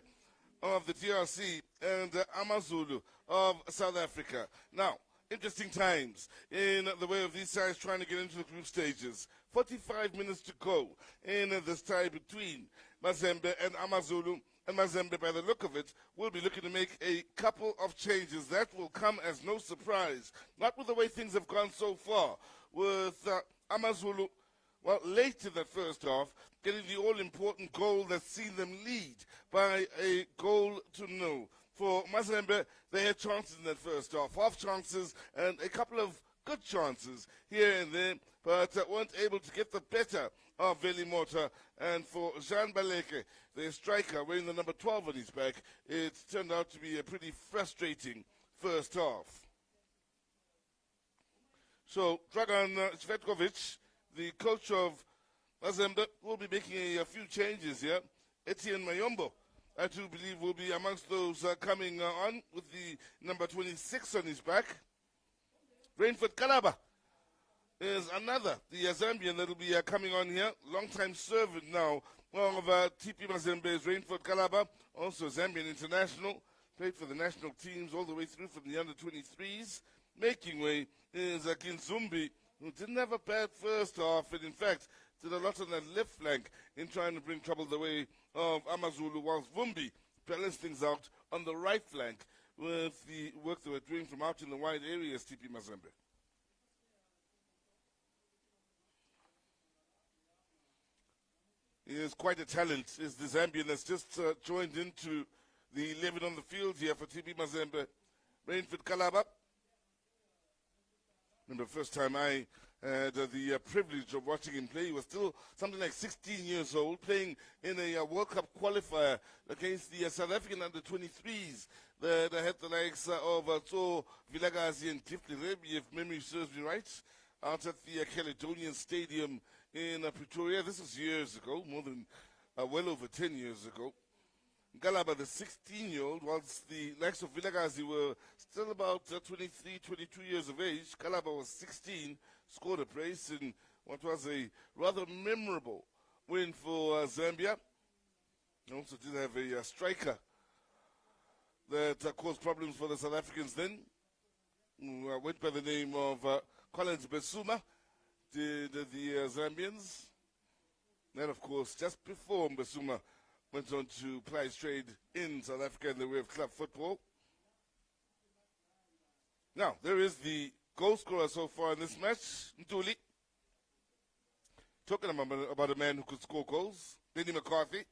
S1: of the DRC and AMAZULU of South Africa. Now, interesting times in the way of these sides trying to get into the group stages. 45 minutes to go in this tie between Mazembe and AMAZULU. And Mazembe, by the look of it, will be looking to make a couple of changes. That will come as no surprise. Not with the way things have gone so far. With AMAZULU, well, late in that first half, getting the all-important goal that's seen them lead by a goal to nil. For Mazembe, they had chances in that first half. Half chances and a couple of good chances here and there, but weren't able to get the better of Veli Mota. And for Jean Baleke, the striker wearing the number 12 on his back, it turned out to be a pretty frustrating first half. So Dragan Cvetkovic, the coach of Mazembe, will be making a few changes here. Etienne Mayombo, I do believe, will be amongst those coming on with the number 26 on his back. Rainford Kalaba is another, the Zambian that will be coming on here. Long-time servant now of TP Mazembe's Rainford Kalaba, also Zambian international. Played for the national teams all the way through from the under-23s. Making way is Kinzumbi, who didn't have a bad first half, and in fact did a lot on that left flank in trying to bring trouble the way of AMAZULU, whilst Vumbi balanced things out on the right flank with the work they were doing from out in the wide areas, TP Mazembe. He is quite a talent, is the Zambian that's just joined into the 11 on the field here for TP Mazembe. Rainford Kalaba. Remember, first time I had the privilege of watching him play. He was still something like 16 years old, playing in a World Cup qualifier against the South African under-23s that had the likes of Tso Vilakazi and Tifli Rebi, if memory serves me right, out at the Caledonian Stadium in Pretoria. This was years ago, more than well over 10 years ago. Galaba, the 16-year-old, whilst the likes of Vilakazi were still about 23, 22 years of age, Galaba was 16, scored a brace in what was a rather memorable win for Zambia. He also did have a striker that caused problems for the South Africans then, who went by the name of Collins Besuma, did the Zambians. Then, of course, just before Besuma went on to ply his trade in South Africa in the way of club football. Now, there is the goal scorer so far in this match, Ntuli. Talking about a man who could score goals, Denny McCarthy.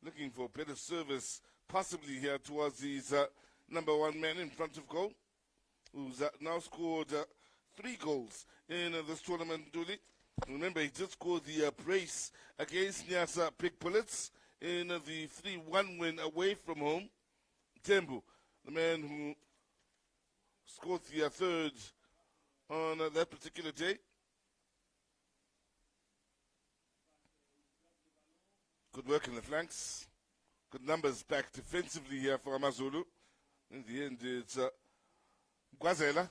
S1: Looking for better service, possibly here towards his number one man in front of goal, who's now scored 3 goals in this tournament, Ntuli. Remember, he just scored the brace against Nyasa Pig Bullets in the 3-1 win away from home. Tembu, the man who scored the third on that particular day. Good work in the flanks. Good numbers back defensively here for AMAZULU. In the end, it's Gwazela,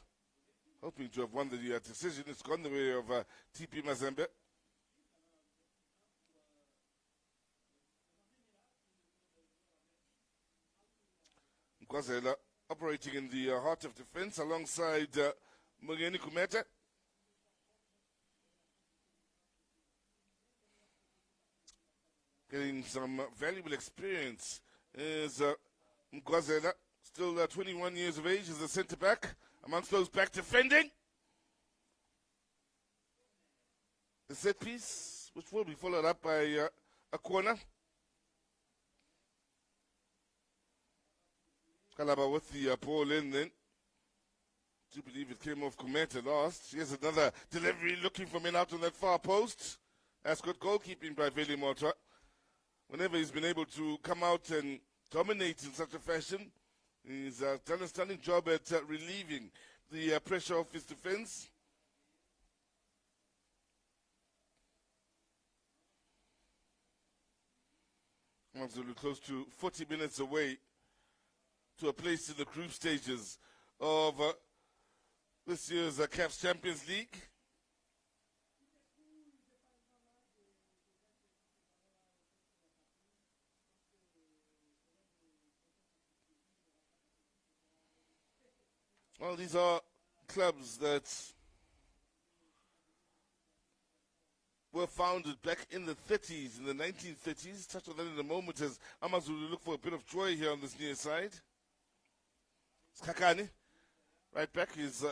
S1: hoping to have won the decision. It's gone the way of TP Mazembe. Gwazela operating in the heart of defense alongside Mugeni Kumeta. Getting some valuable experience is Gwazela, still 21 years of age, is a centre-back amongst those back defending. The set piece, which will be followed up by a corner. Kalaba with the ball in then. Do believe it came off Kumeta last. Here's another delivery looking for men out on that far post. That's good goalkeeping by Veli Mota. Whenever he's been able to come out and dominate in such a fashion, he's done a stunning job at relieving the pressure of his defense. AMAZULU close to 40 minutes away to a place in the group stages of this year's CAF Champions League. Well, these are clubs that were founded back in the 30s, in the 1930s. Touch on that in a moment as AMAZULU look for a bit of joy here on this near side. Skakani, right back, he's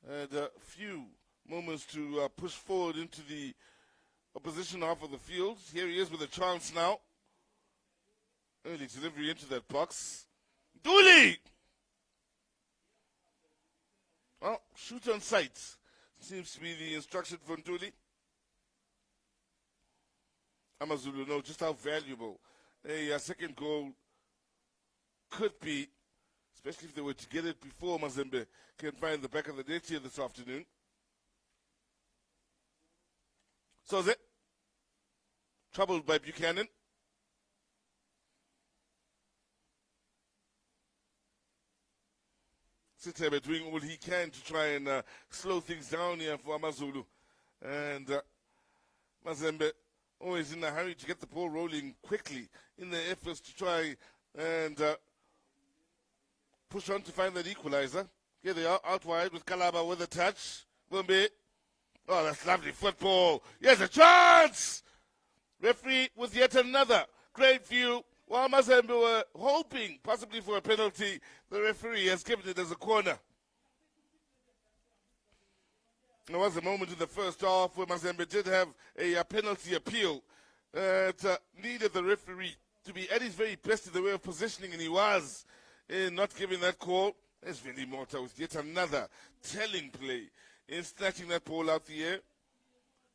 S1: had a few moments to push forward into the opposition half of the field. Here he is with a chance now. Early delivery into that box. Dooley! Well, shoot on sight seems to be the instruction from Dooley. AMAZULU know just how valuable a second goal could be, especially if they were to get it before Mazembe can find the back of the net here this afternoon. So is it? Troubled by Buchanan. Sitebe doing all he can to try and slow things down here for AMAZULU. And Mazembe always in a hurry to get the ball rolling quickly in their efforts to try and push on to find that equalizer. Here they are, out wide with Kalaba with a touch. Bombe. Oh, that's lovely football. Here's a chance! Referee with yet another great view. While Mazembe were hoping possibly for a penalty, the referee has given it as a corner. There was a moment in the first half where Mazembe did have a penalty appeal that needed the referee to be at his very best in the way of positioning, and he was in not giving that call. There's Veli Mota with yet another telling play in snatching that ball out the air.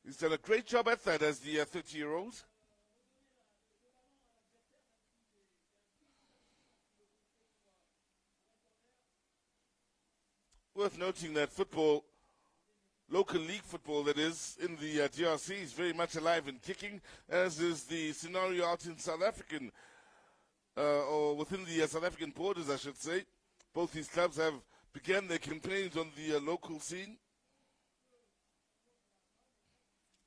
S1: He's done a great job at that as the 30-year-old. Worth noting that football, local league football that is, in the DRC is very much alive and kicking, as is the scenario out in South African, or within the South African borders, I should say. Both these clubs have began their campaigns on the local scene.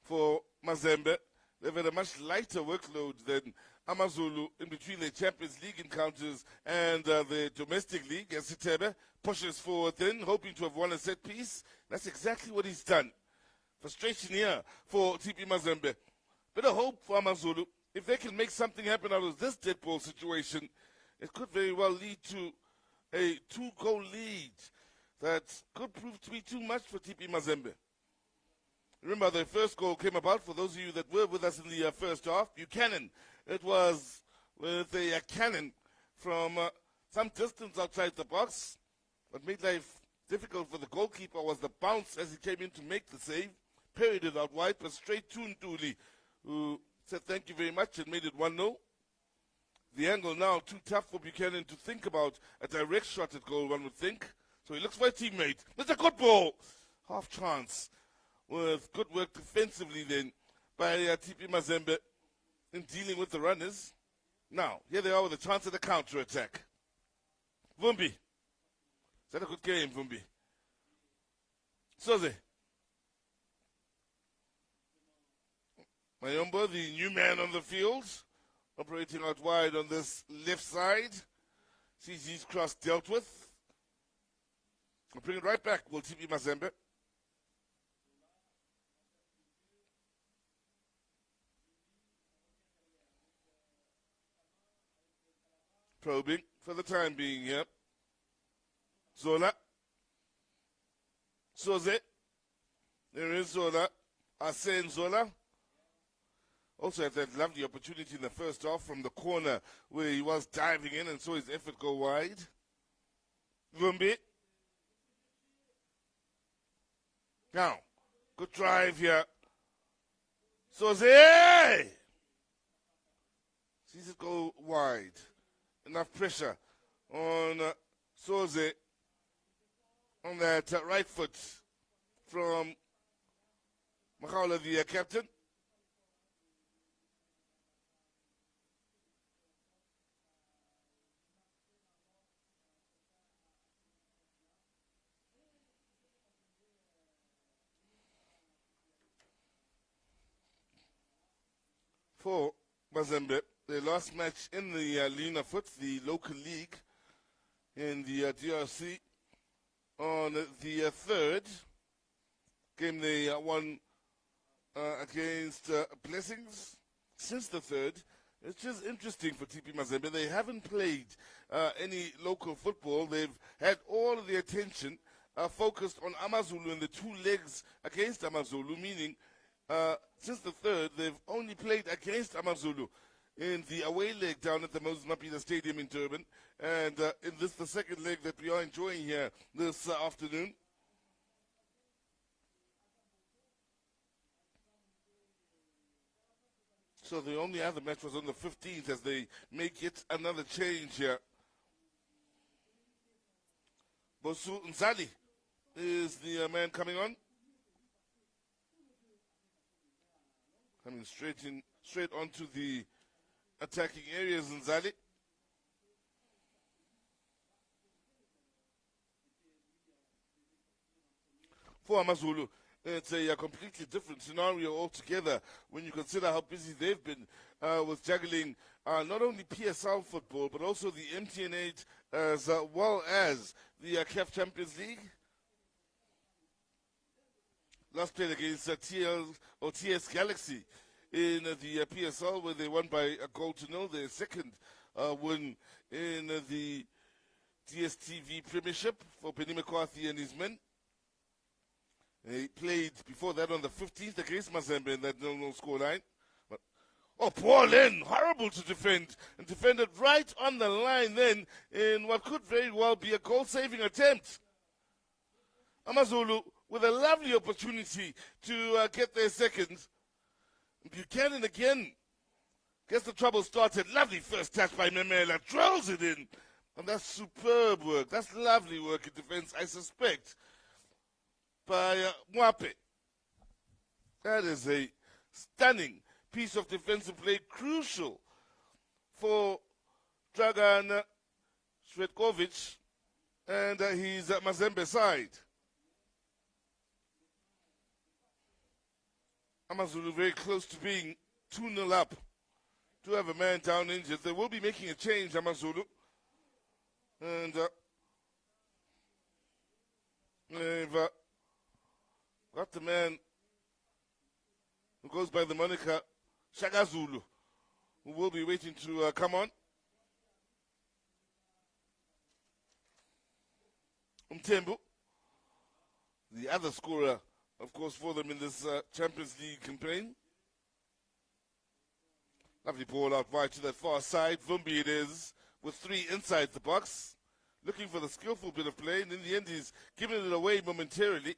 S1: For Mazembe, they've had a much lighter workload than AMAZULU in between their Champions League encounters and the domestic league, as Sitebe pushes forward then, hoping to have won a set piece. That's exactly what he's done. Frustration here for TP Mazembe. Bit of hope for AMAZULU. If they can make something happen out of this dead ball situation, it could very well lead to a 2-goal lead that could prove to be too much for TP Mazembe. Remember, the first goal came about, for those of you that were with us in the first half, Buchanan. It was with a cannon from some distance outside the box. What made life difficult for the goalkeeper was the bounce as he came in to make the save. Parried it out wide, but straight to Ntuli, who said thank you very much and made it 1-0. The angle now too tough for Buchanan to think about a direct shot at goal, one would think. So he looks for a teammate. It's a good ball. Half chance. With good work defensively then by TP Mazembe in dealing with the runners. Now, here they are with a chance at a counter-attack. Vumbi. Is that a good game, Vumbi? Soze. Mayombo, the new man on the field, operating out wide on this left side. Sees his cross dealt with. We'll bring it right back, will TP Mazembe. Probing for the time being here. Zola. Soze. There is Zola. Arsene Zola. Also had that lovely opportunity in the first half from the corner where he was diving in and saw his effort go wide. Vumbi. Now, good drive here. Soze! Sees it go wide. Enough pressure on Soze on that right foot from Makhaula, the captain. For Mazembe, their last match in the Linafoot, the local league in the DRC, on the 3rd game they won against Blessings since the 3rd. It's just interesting for TP Mazembe. They haven't played any local football. They've had all of the attention focused on AMAZULU and the 2 legs against AMAZULU, meaning since the 3rd, they've only played against AMAZULU in the away leg down at the MAZEMBE Stadium in Durban, and in this, the second leg that we are enjoying here this afternoon. So the only other match was on the 15th as they make yet another change here. Bosu Nzali is the man coming on. Coming straight onto the attacking areas, Nzali. For AMAZULU, it's a completely different scenario altogether when you consider how busy they've been with juggling not only PSL football, but also the MTN8 as well as the CAF Champions League. Last played against TS Galaxy in the PSL, where they won by a goal to nil. Their second win in the DSTV Premiership for Penny McCarthy and his men. They played before that on the 15th against Mazembe in that 0-0 scoreline. But, Paulin, horrible to defend, and defended right on the line then in what could very well be a goal-saving attempt. AMAZULU with a lovely opportunity to get their second. Buchanan again gets the trouble started. Lovely first touch by Memela, drills it in. And that's superb work. That's lovely work in defense, I suspect, by Mwape. That is a stunning piece of defensive play, crucial for Dragan Svetkovic and his Mazembe side. AMAZULU very close to being 2-0 up. Do have a man down injured. They will be making a change, AMAZULU. And they've got the man who goes by the moniker Shagazulu, who will be waiting to come on. Umtembu, the other scorer, of course, for them in this Champions League campaign. Lovely ball out wide to that far side. Vumbi it is, with 3 inside the box. Looking for the skillful bit of play, and in the end he's giving it away momentarily.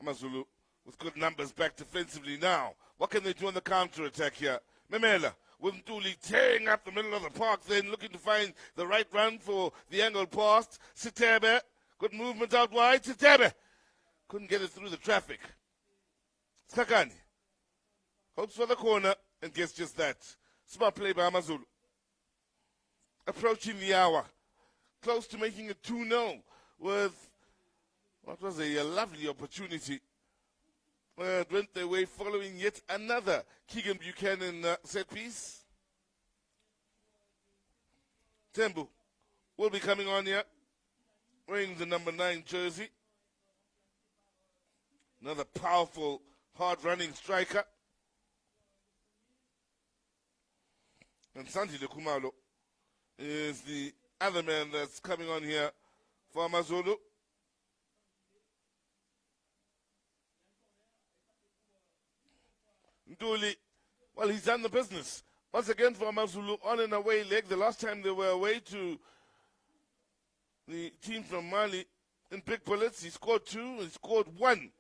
S1: AMAZULU with good numbers back defensively now. What can they do on the counter-attack here? Memela with Ntuli tearing up the middle of the park, then looking to find the right run for the angle pass. Sitebe, good movement out wide. Sitebe couldn't get it through the traffic. Sakani hopes for the corner and gets just that. Smart play by AMAZULU. Approaching the hour. Close to making it 2-0 with what was a lovely opportunity. It went their way following yet another Keegan Buchanan set piece. Tembu will be coming on here, wearing the number 9 jersey. Another powerful, hard-running striker. And Santi Lekumalo is the other man that's coming on here for AMAZULU. Nduli, well, he's done the business. Once again for AMAZULU on an away leg. The last time they were away to the team from Mali in Big Bullets, he scored 2, he scored 1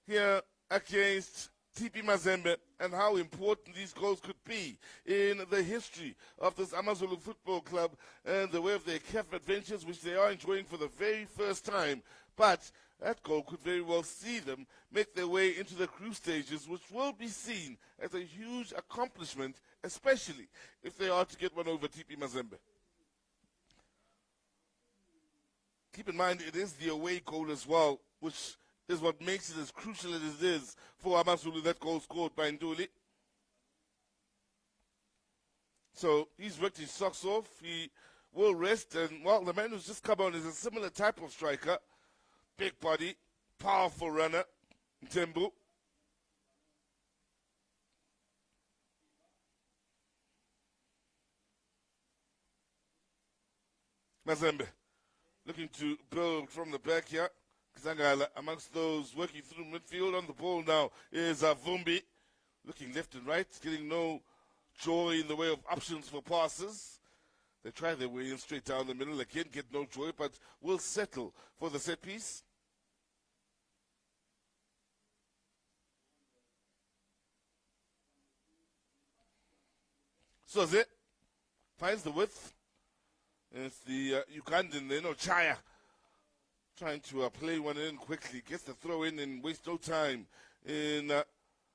S1: here against TP Mazembe, and how important these goals could be in the history of this AMAZULU Football Club and the way of their CAF adventures, which they are enjoying for the very first time. But that goal could very well see them make their way into the group stages, which will be seen as a huge accomplishment, especially if they are to get one over TP Mazembe. Keep in mind, it is the away goal as well, which is what makes it as crucial as it is for AMAZULU, that goal scored by Nduli. So he's worked his socks off. He will rest. And, well, the man who's just come on is a similar type of striker. Big body, powerful runner, Tembu. Mazembe looking to build from the back here. Zangala amongst those working through midfield. On the ball now is Vumbi, looking left and right, getting no joy in the way of options for passes. They try their way in straight down the middle again, get no joy, but will settle for the set piece. Soze finds the width. It's the Ugandan there, no Chaya, trying to play one in quickly, gets the throw in and wastes no time in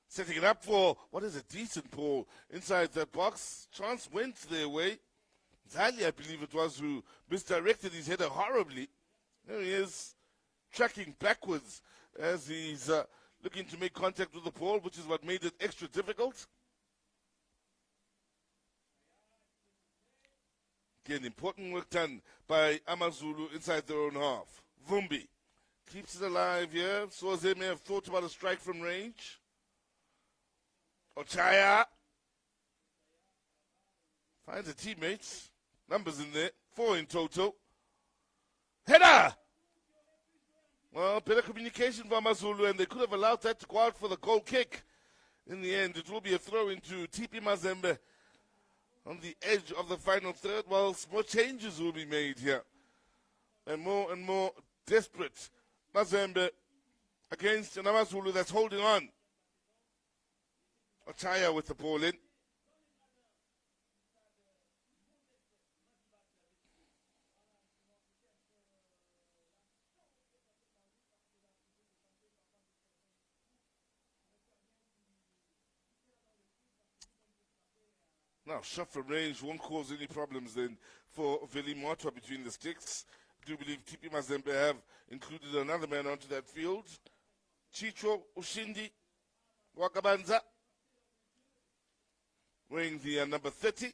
S1: setting it up for what is a decent ball inside that box. Chance went their way. Zali, I believe it was, who misdirected his header horribly. There he is, tracking backwards as he's looking to make contact with the ball, which is what made it extra difficult. Again, important work done by AMAZULU inside their own half. Vumbi keeps it alive here. Soze may have thought about a strike from range. Ochaya finds a teammate. Numbers in there, 4 in total. Header! Well, better communication for AMAZULU, and they could have allowed that to go out for the goal kick. In the end, it will be a throw into TP Mazembe on the edge of the final third, whilst more changes will be made here. And more desperate Mazembe against an AMAZULU that's holding on. Otaya with the ball in. Now, shot from range won't cause any problems then for Vili Motwa between the sticks. I do believe TP Mazembe have included another man onto that field. Chicho Ushindi Wakabanza, wearing the number 30.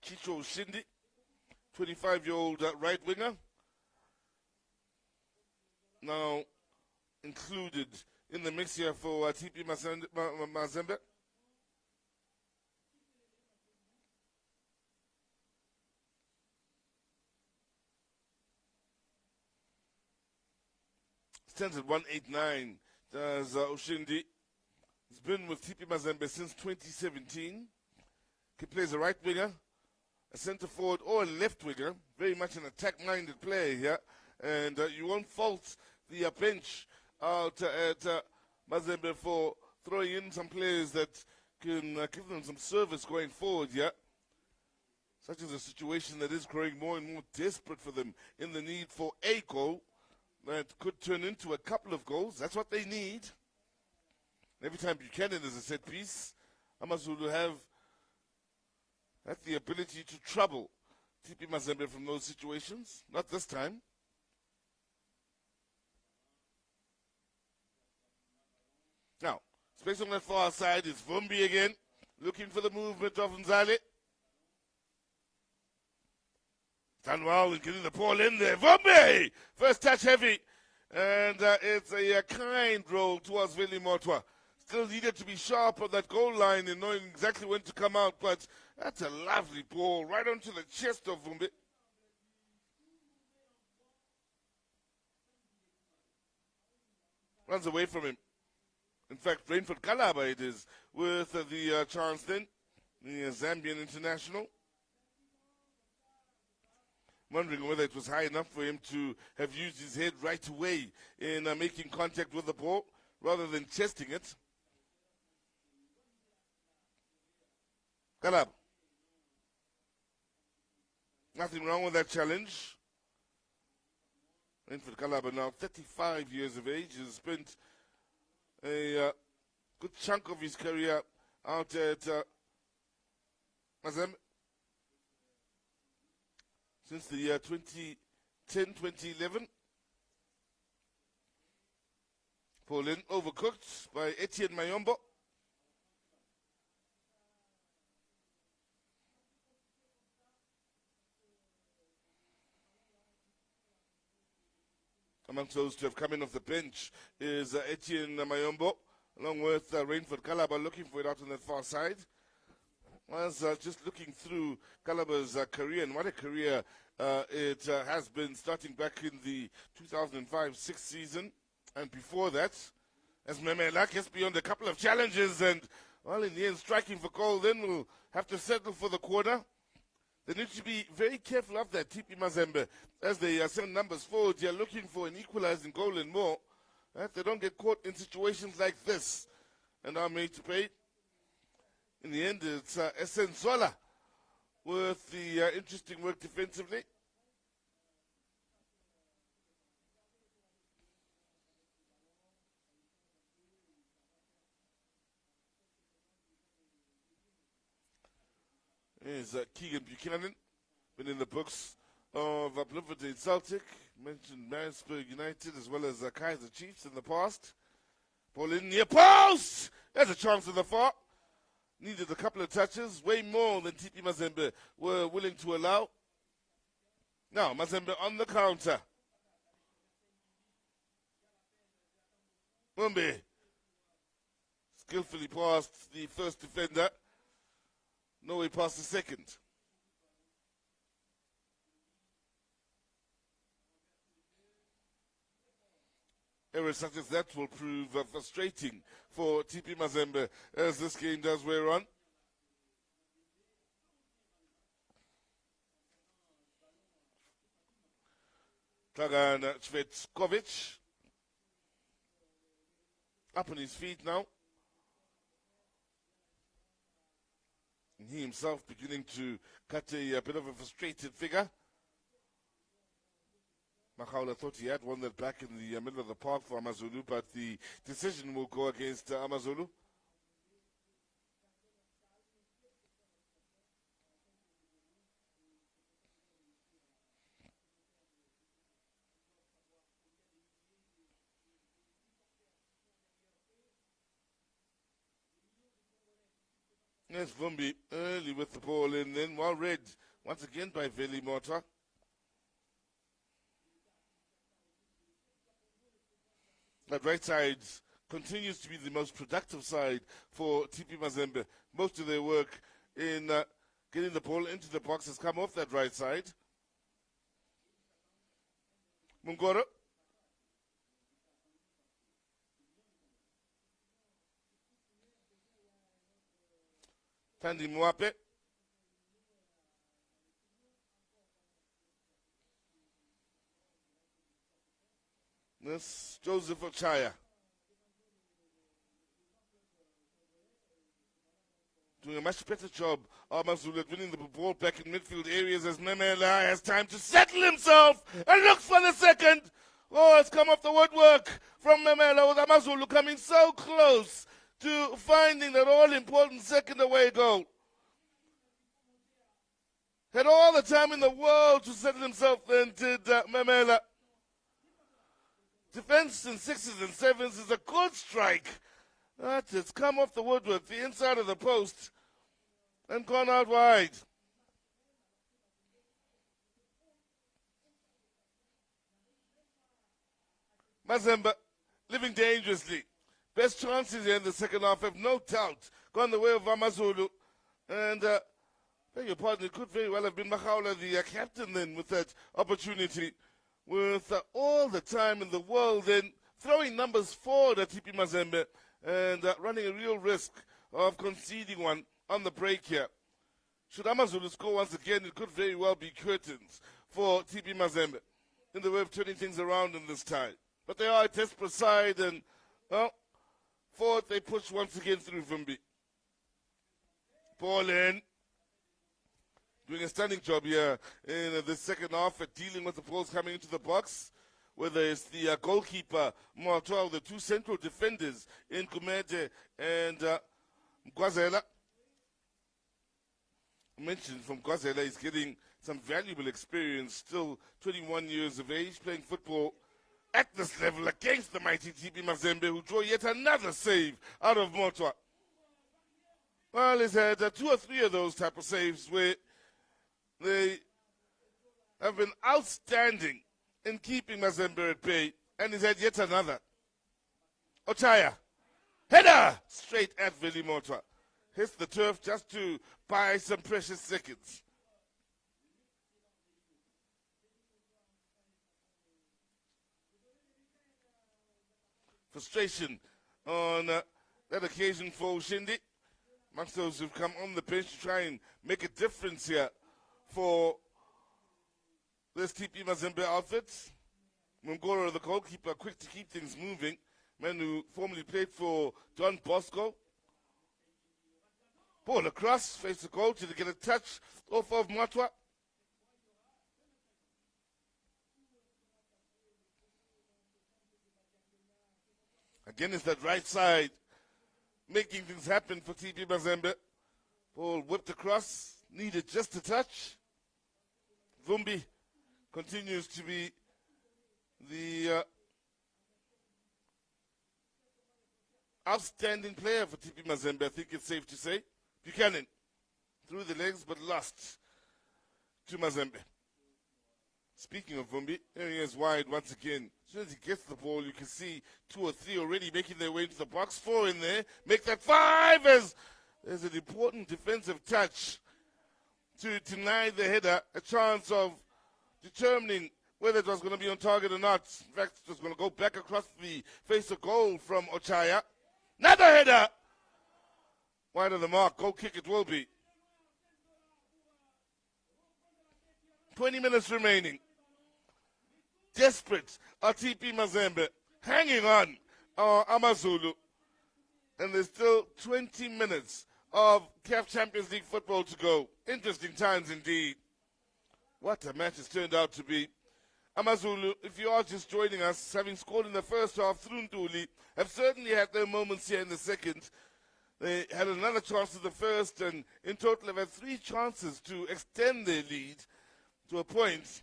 S1: Chicho Ushindi, 25-year-old right winger, now included in the mix here for TP Mazembe. Stands at 189. Does Ushindi. He's been with TP Mazembe since 2017. He plays a right winger, a centre forward, or a left winger. Very much an attack-minded player here. And you won't fault the bench out at Mazembe for throwing in some players that can give them some service going forward, yeah. Such is a situation that is growing more and more desperate for them in the need for a goal that could turn into a couple of goals. That's what they need. Every time Buchanan is a set piece, AMAZULU have the ability to trouble TP Mazembe from those situations. Not this time. Now, space on the far side is Vumbi again, looking for the movement of Nzale. Done well in getting the ball in there. Vumbi! First touch heavy. And it's a kind roll towards Vili Motwa. Still needed to be sharp on that goal line and knowing exactly when to come out, but that's a lovely ball right onto the chest of Vumbi. Runs away from him. In fact, Rainford Kalaba it is with the chance then, the Zambian international. Wondering whether it was high enough for him to have used his head right away in making contact with the ball rather than chesting it. Kalaba. Nothing wrong with that challenge. Rainford Kalaba now 35 years of age, has spent a good chunk of his career out at Mazembe since the year 2010-2011. Pauline overcooked by Etienne Mayombo. Amongst those to have come in off the bench is Etienne Mayombo, along with Rainford Kalaba, looking for it out on that far side. I was just looking through Kalaba's career, and what a career it has been, starting back in the 2005-06 season. And before that, as Memelak gets beyond a couple of challenges, and, well, in the end, striking for goal, then we'll have to settle for the corner. They need to be very careful of that, TP Mazembe, as they send numbers forward. They're looking for an equalizing goal and more. Right? They don't get caught in situations like this and are made to pay. In the end, it's Essenzola with the interesting work defensively. Here's Keegan Buchanan, been in the books of Bloemfontein Celtic, mentioned Maritzburg United as well as Kaiser Chiefs in the past. Ball in near post! There's a chance in the far. Needed a couple of touches, way more than TP Mazembe were willing to allow. Now, Mazembe on the counter. Mumbe skillfully past the first defender. No way past the second. Errors such as that will prove frustrating for TP Mazembe as this game does wear on. Dragan Cvetkovic. Up on his feet now. And he himself beginning to cut a bit of a frustrated figure. Makhaula thought he had won that back in the middle of the park for AMAZULU, but the decision will go against AMAZULU. Yes, Vumbi early with the ball in, then well read once again by Veli Mota. That right side continues to be the most productive side for TP Mazembe. Most of their work in getting the ball into the box has come off that right side. Mungoro. Tandi Mwape. This Joseph Ochaya. Doing a much better job, AMAZULU, at winning the ball back in midfield areas as Memela has time to settle himself and look for the second. Oh, it's come off the woodwork from Memela with AMAZULU coming so close to finding that all-important second away goal. Had all the time in the world to settle himself then did Memela. Defense in 6s and 7s is a good strike. But it's come off the woodwork, the inside of the post, and gone out wide. Mazembe living dangerously. Best chances here in the second half have no doubt gone the way of AMAZULU. And beg your pardon, it could very well have been Makhaula, the captain, then, with that opportunity. With all the time in the world, then throwing numbers forward at TP Mazembe and running a real risk of conceding one on the break here. Should AMAZULU score once again, it could very well be curtains for TP Mazembe in the way of turning things around in this time. But they are a desperate side, and forward they push once again through Vumbi. Ball in. Doing a stunning job here in the second half at dealing with the balls coming into the box. Whether it's the goalkeeper, Moatwa, the two central defenders in Kumete and Mkwazela. I mentioned from Mkwazela, he's getting some valuable experience, still 21 years of age, playing football at this level against the mighty TP Mazembe, who draw yet another save out of Moatwa. Well, he's had 2 or 3 of those type of saves where they have been outstanding in keeping Mazembe at bay, and he's had yet another. Ochaya, header straight at Veli Mota. Hits the turf just to buy some precious seconds. Frustration on that occasion for Ushindi. Amongst those who've come on the bench to try and make a difference here for this TP Mazembe outfit. Mungoro, the goalkeeper, quick to keep things moving. Man who formerly played for Don Bosco. Ball across, face the goal to get a touch off of Matwa. Again, it's that right side making things happen for TP Mazembe. Ball whipped across, needed just a touch. Vumbi continues to be the outstanding player for TP Mazembe, I think it's safe to say. Buchanan through the legs but lost to Mazembe. Speaking of Vumbi, here he is wide once again. As soon as he gets the ball, you can see 2 or 3 already making their way into the box. 4 in there. Make that 5 as there's an important defensive touch to deny the header a chance of determining whether it was going to be on target or not. In fact, it was going to go back across the face of goal from Ochaya. Another header! Wide of the mark. Goal kick it will be. 20 minutes remaining. desperate are TP Mazembe, hanging on AMAZULU. And there's still 20 minutes of CAF Champions League football to go. Interesting times indeed. What a match it's turned out to be. AMAZULU, if you are just joining us, having scored in the first half through Ntuli, have certainly had their moments here in the second. They had another chance in the first, and in total have had 3 chances to extend their lead to a point.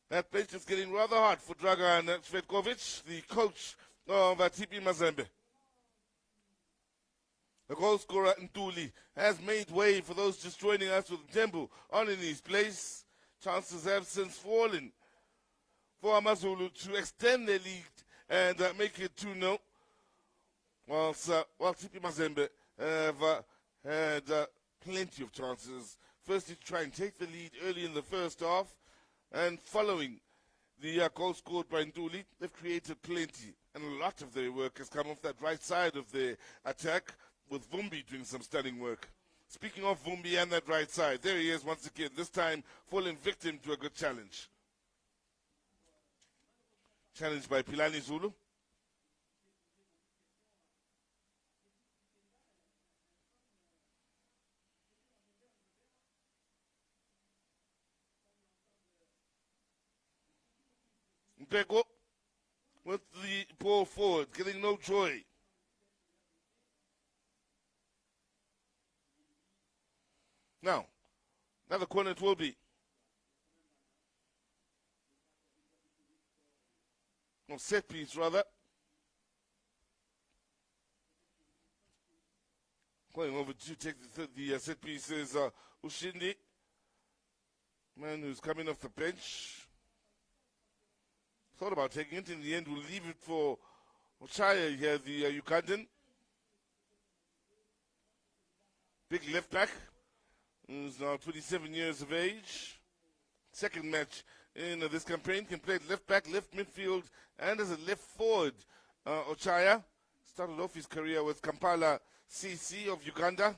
S1: That place is getting rather hard for Dragan Cvetkovic, the coach of TP Mazembe. The goal scorer Ntuli has made way for those just joining us with Tembu on in his place. Chances have since fallen for AMAZULU to extend their lead and make it 2-0. While TP Mazembe have had plenty of chances. Firstly, to try and take the lead early in the first half, and following the goal scored by Ntuli, they've created plenty. And a lot of their work has come off that right side of the attack, with Vumbi doing some stunning work. Speaking of Vumbi and that right side, there he is once again, this time falling victim to a good challenge. Challenged by Pilani Zulu. Mpeko with the ball forward, getting no joy. Now, another corner it will be. No, set piece rather. Going over to take the set piece is Ushindi, man who's coming off the bench. Thought about taking it. In the end, we'll leave it for Ochaya here, the Ugandan. Big left back, who's now 27 years of age. Second match in this campaign. Can play left back, left midfield, and as a left forward. Ochaya started off his career with Kampala CC of Uganda.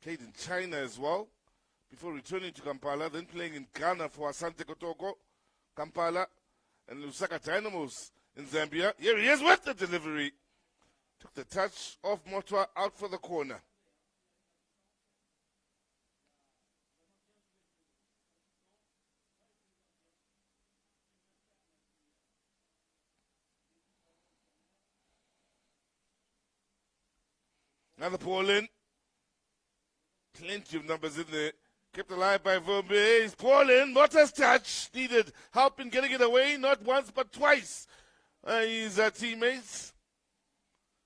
S1: Played in China as well, before returning to Kampala, then playing in Ghana for Asante Kotoko, Kampala, and Lusaka Dynamos in Zambia. Here he is with the delivery. Took the touch off Motwa, out for the corner. Another ball in. Plenty of numbers in there. Kept alive by Verbe. He's Paulin. Mota's touch. Needed help in getting it away. Not once, but twice. His teammates.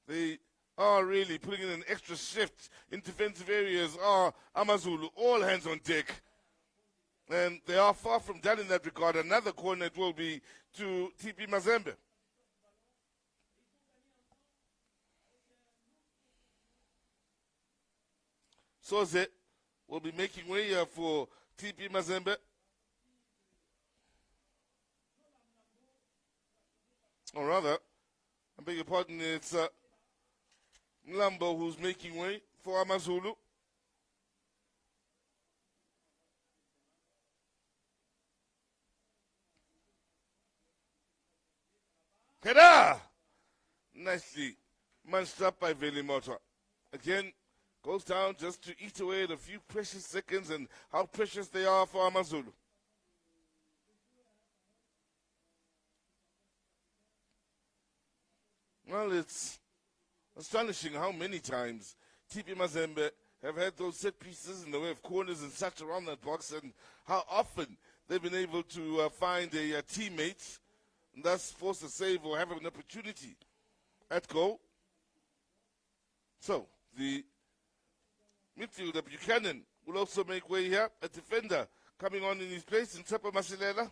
S1: They are really putting in an extra shift in defensive areas. AMAZULU. All hands on deck. And they are far from done in that regard. Another corner it will be to TP Mazembe. Soze will be making way here for TP Mazembe. Or rather, I beg your pardon, it's Mlambo who's making way for AMAZULU. Header! Nicely munched up by Veli Motwa. Again, goes down just to eat away at a few precious seconds, and how precious they are for AMAZULU. Well, it's astonishing how many times TP Mazembe have had those set pieces in the way of corners and such around that box, and how often they've been able to find a teammate and thus force a save or have an opportunity at goal. So, the midfielder Buchanan will also make way here. A defender coming on in his place in Tsepo Masilela.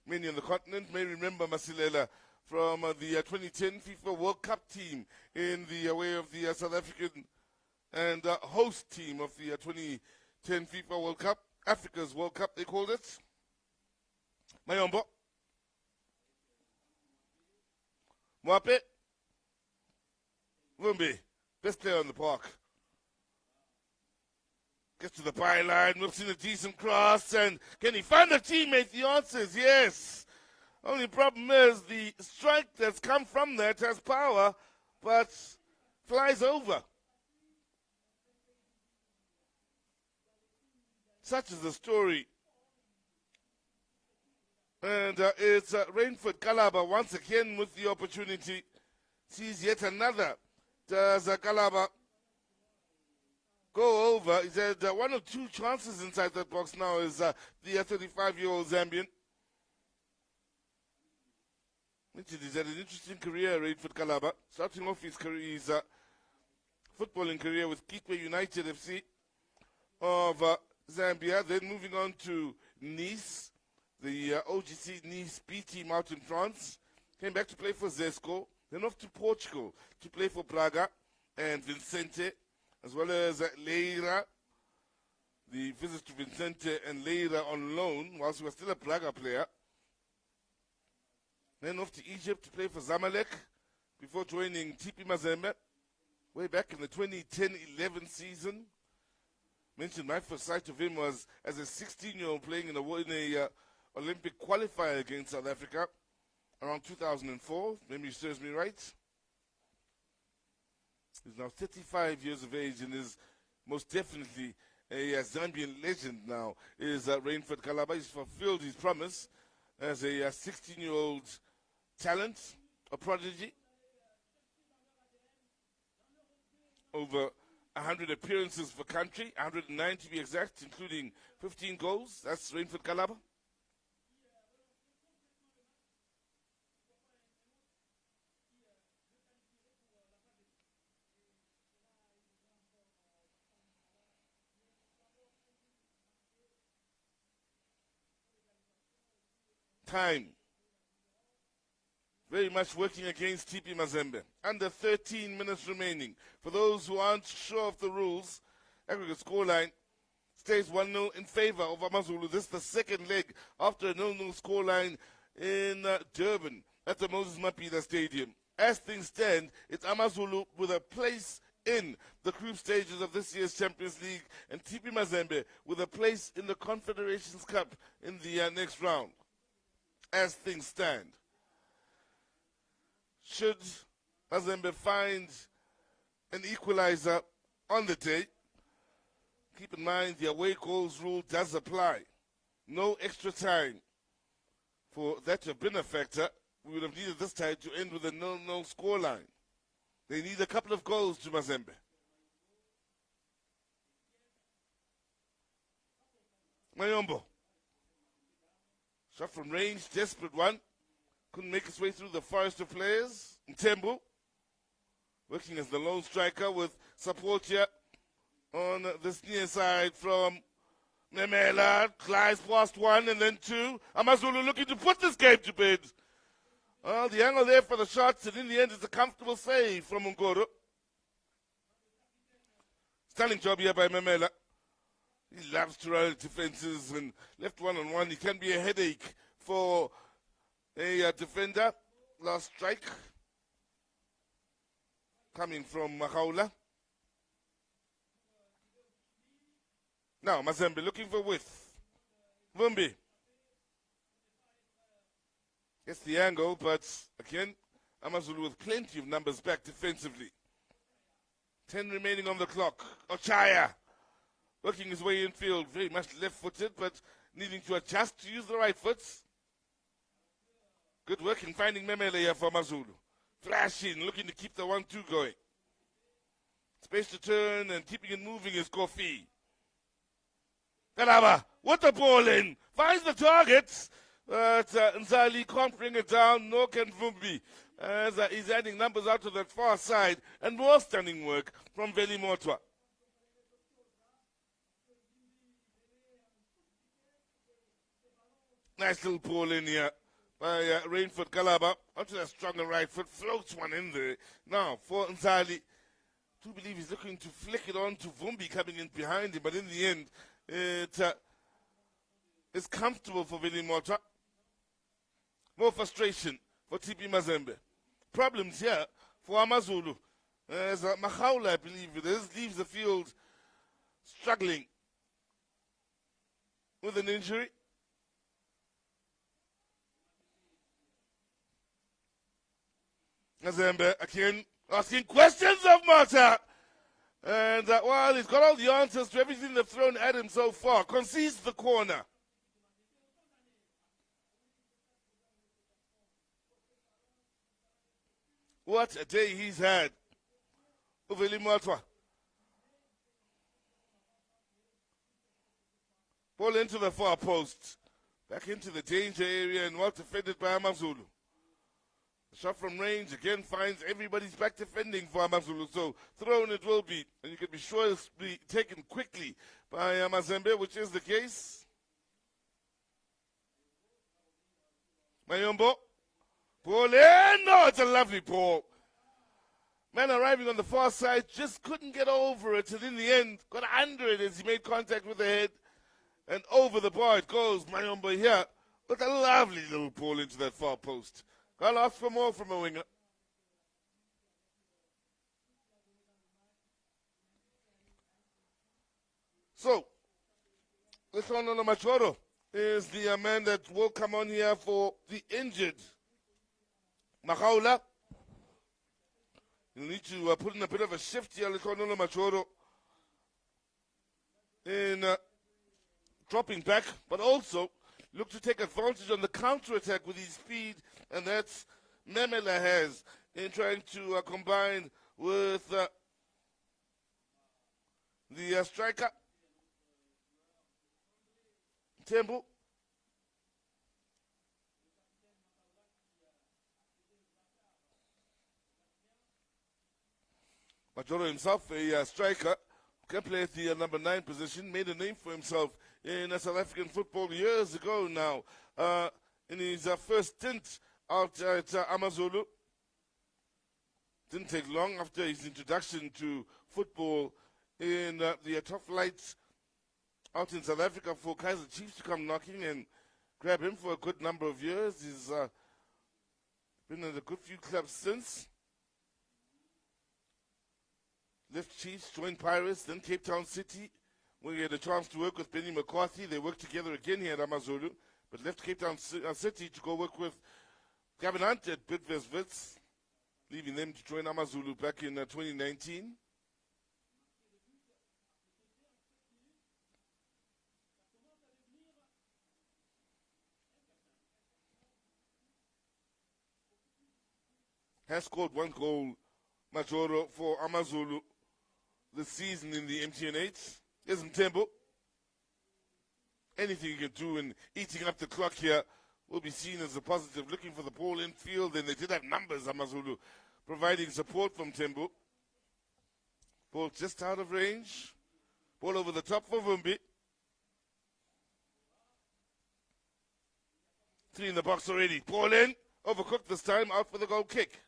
S1: Many on the continent may remember Masilela from the 2010 FIFA World Cup team in the way of the South African and host team of the 2010 FIFA World Cup, Africa's World Cup they called it. Mayombo. Mwape. Vumbi. Best player on the park. Gets to the byline, whips in a decent cross, and can he find a teammate? The answer is yes. Only problem is the strike that's come from that has power, but flies over. Such is the story. And it's Rainford Kalaba once again with the opportunity. Sees yet another. Does Kalaba go over? He's had one or two chances inside that box now is the 35-year-old Zambian. He's had an interesting career, Rainford Kalaba. Starting off his career, his footballing career with Kikwe United FC of Zambia, then moving on to Nice, the OGC Nice B team out in France. Came back to play for Zesco, then off to Portugal to play for Braga and Vicente, as well as Leira. The visit to Vicente and Leira on loan, whilst he was still a Braga player. Then off to Egypt to play for Zamalek before joining TP Mazembe way back in the 2010-11 season. Mentioned my first sight of him was as a 16-year-old playing in a Olympic qualifier against South Africa around 2004. Maybe serves me right. He's now 35 years of age and is most definitely a Zambian legend now. Is Rainford Kalaba. He's fulfilled his promise as a 16-year-old talent, a prodigy. Over 100 appearances for country, 109 to be exact, including 15 goals. That's Rainford Kalaba. Time. Very much working against TP Mazembe. Under 13 minutes remaining. For those who aren't sure of the rules, aggregate scoreline stays 1-0 in favor of AMAZULU. This is the second leg after a 0-0 scoreline in Durban at the Moses Mapida Stadium. As things stand, it's AMAZULU with a place in the group stages of this year's Champions League and TP Mazembe with a place in the Confederations Cup in the next round. As things stand. Should Mazembe find an equalizer on the day, keep in mind the away goals rule does apply. No extra time. For that to have been a factor, we would have needed this tie to end with a 0-0 scoreline. They need a couple of goals to Mazembe. Mayombo. Shot from range, desperate one. Couldn't make his way through the forest of players. Mtembu, working as the lone striker with support here on this near side from Memela. Glides past one and then two. AMAZULU looking to put this game to bed. Well, the angle there for the shots, and in the end it's a comfortable save from Ngoro. Stunning job here by Memela. He loves to run defenses and left one-on-one. He can be a headache for a defender. Last strike coming from Mahaula. Now Mazembe looking for width. Vumbi gets the angle, but again AMAZULU with plenty of numbers back defensively. 10 remaining on the clock. Ochaya working his way infield, very much left-footed, but needing to adjust to use the right foot. Good work in finding Memele here for AMAZULU. Flashing, looking to keep the 1-2 going. Space to turn and keeping it moving is Kofi. Kalaba, what a ball in. Finds the target, but Nzali can't bring it down, nor can Vumbi. As he's adding numbers out to that far side, and more stunning work from Veli Motwa. Nice little ball in here by Rainford Kalaba. Onto that stronger right foot, floats one in there. Now, for Nzali, do believe he's looking to flick it on to Vumbi coming in behind him, but in the end, it's comfortable for Vili Mota. More frustration for TP Mazembe. Problems here for AMAZULU. As Mahaula, I believe it is, leaves the field struggling with an injury. Mazembe again asking questions of Mata. And while he's got all the answers to everything they've thrown at him so far, concedes the corner. What a day he's had. Uveli Mwatwa. Ball into the far post. Back into the danger area and well defended by AMAZULU. The shot from range again finds everybody's back defending for AMAZULU. So thrown it will be. And you can be sure it'll be taken quickly by Mazembe, which is the case. Mayombo. Ball in. No, it's a lovely ball. Man arriving on the far side just couldn't get over it. And in the end, got under it as he made contact with the head. And over the bar it goes. Mayombo here with a lovely little ball into that far post. Can't ask for more from a winger. So, Lesono Machoro is the man that will come on here for the injured Makaula. You'll need to put in a bit of a shift here, Lesono Machoro, in dropping back, but also look to take advantage on the counter-attack with his speed, and that's Memela has in trying to combine with the striker, Tembu. Majoro himself, a striker, can play at the number 9 position, made a name for himself in South African football years ago now. In his first stint out at AMAZULU. Didn't take long after his introduction to football in the top flights out in South Africa for Kaizer Chiefs to come knocking and grab him for a good number of years. He's been in a good few clubs since. Left Chiefs, joined Pirates, then Cape Town City, where he had a chance to work with Benny McCarthy. They worked together again here at AMAZULU, but left Cape Town City to go work with Gavin Hunt at Bidvest Wits, leaving them to join AMAZULU back in 2019. Has scored 1 goal, Majoro, for AMAZULU this season in the MTN8. Isn't Tembo? Anything you can do in eating up the clock here will be seen as a positive. Looking for the ball in field, and they did have numbers, AMAZULU, providing support from Tembo. Ball just out of range. Ball over the top for Vumbi. 3 in the box already. Ball in. Overcooked this time. Out for the goal kick.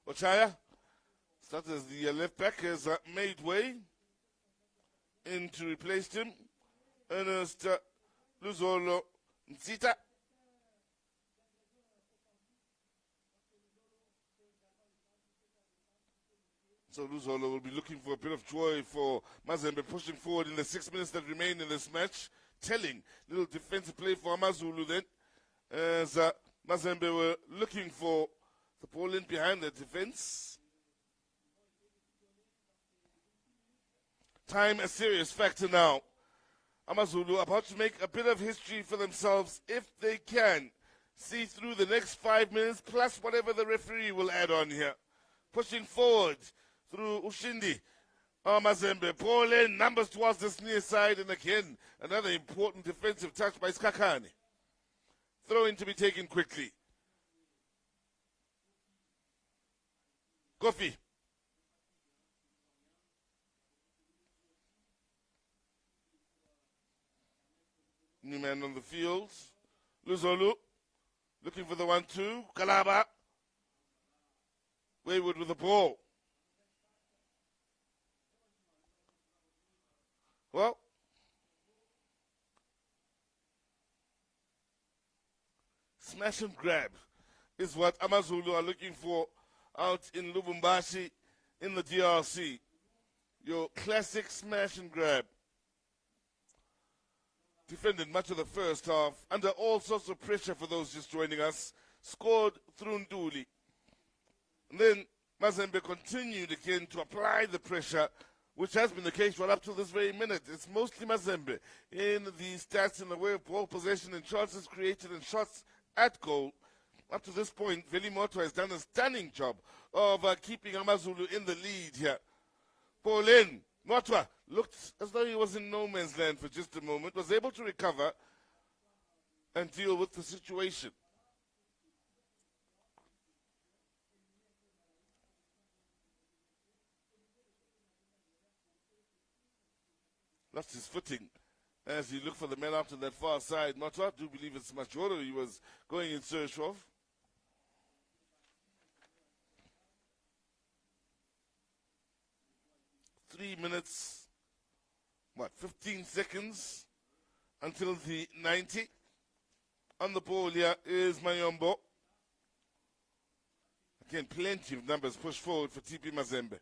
S1: Ochaya starts as the left back, has made way in to replace him. Ernest Luzolo Nzita. So Luzolo will be looking for a bit of joy for Mazembe, pushing forward in the 6 minutes that remain in this match. Telling little defensive play for AMAZULU then, as Mazembe were looking for the ball in behind the defense. Time a serious factor now. AMAZULU about to make a bit of history for themselves if they can see through the next 5 minutes plus whatever the referee will add on here. Pushing forward through Ushindi. Mazembe, ball in, numbers towards this near side, and again another important defensive touch by Skakane. Throw in to be taken quickly. Kofi. New man on the field. Luzolu. Looking for the 1-2. Kalaba. Wayward with the ball. Well, smash and grab is what AMAZULU are looking for out in Lubumbashi in the DRC. Your classic smash and grab. Defended much of the first half, under all sorts of pressure for those just joining us. Scored through Nduli. And then Mazembe continued again to apply the pressure, which has been the case right up to this very minute. It's mostly Mazembe in the stats in the way of ball possession and chances created and shots at goal. Up to this point, Velimoto has done a stunning job of keeping AMAZULU in the lead here. Pauline Motwa looked as though he was in no man's land for just a moment, was able to recover and deal with the situation. Lost his footing as he looked for the man out on that far side. Motwa, I do believe it's Machoro he was going in search of. Three minutes, 15 seconds until the 90. On the ball here is Mayombo. Again, plenty of numbers pushed forward for TP Mazembe.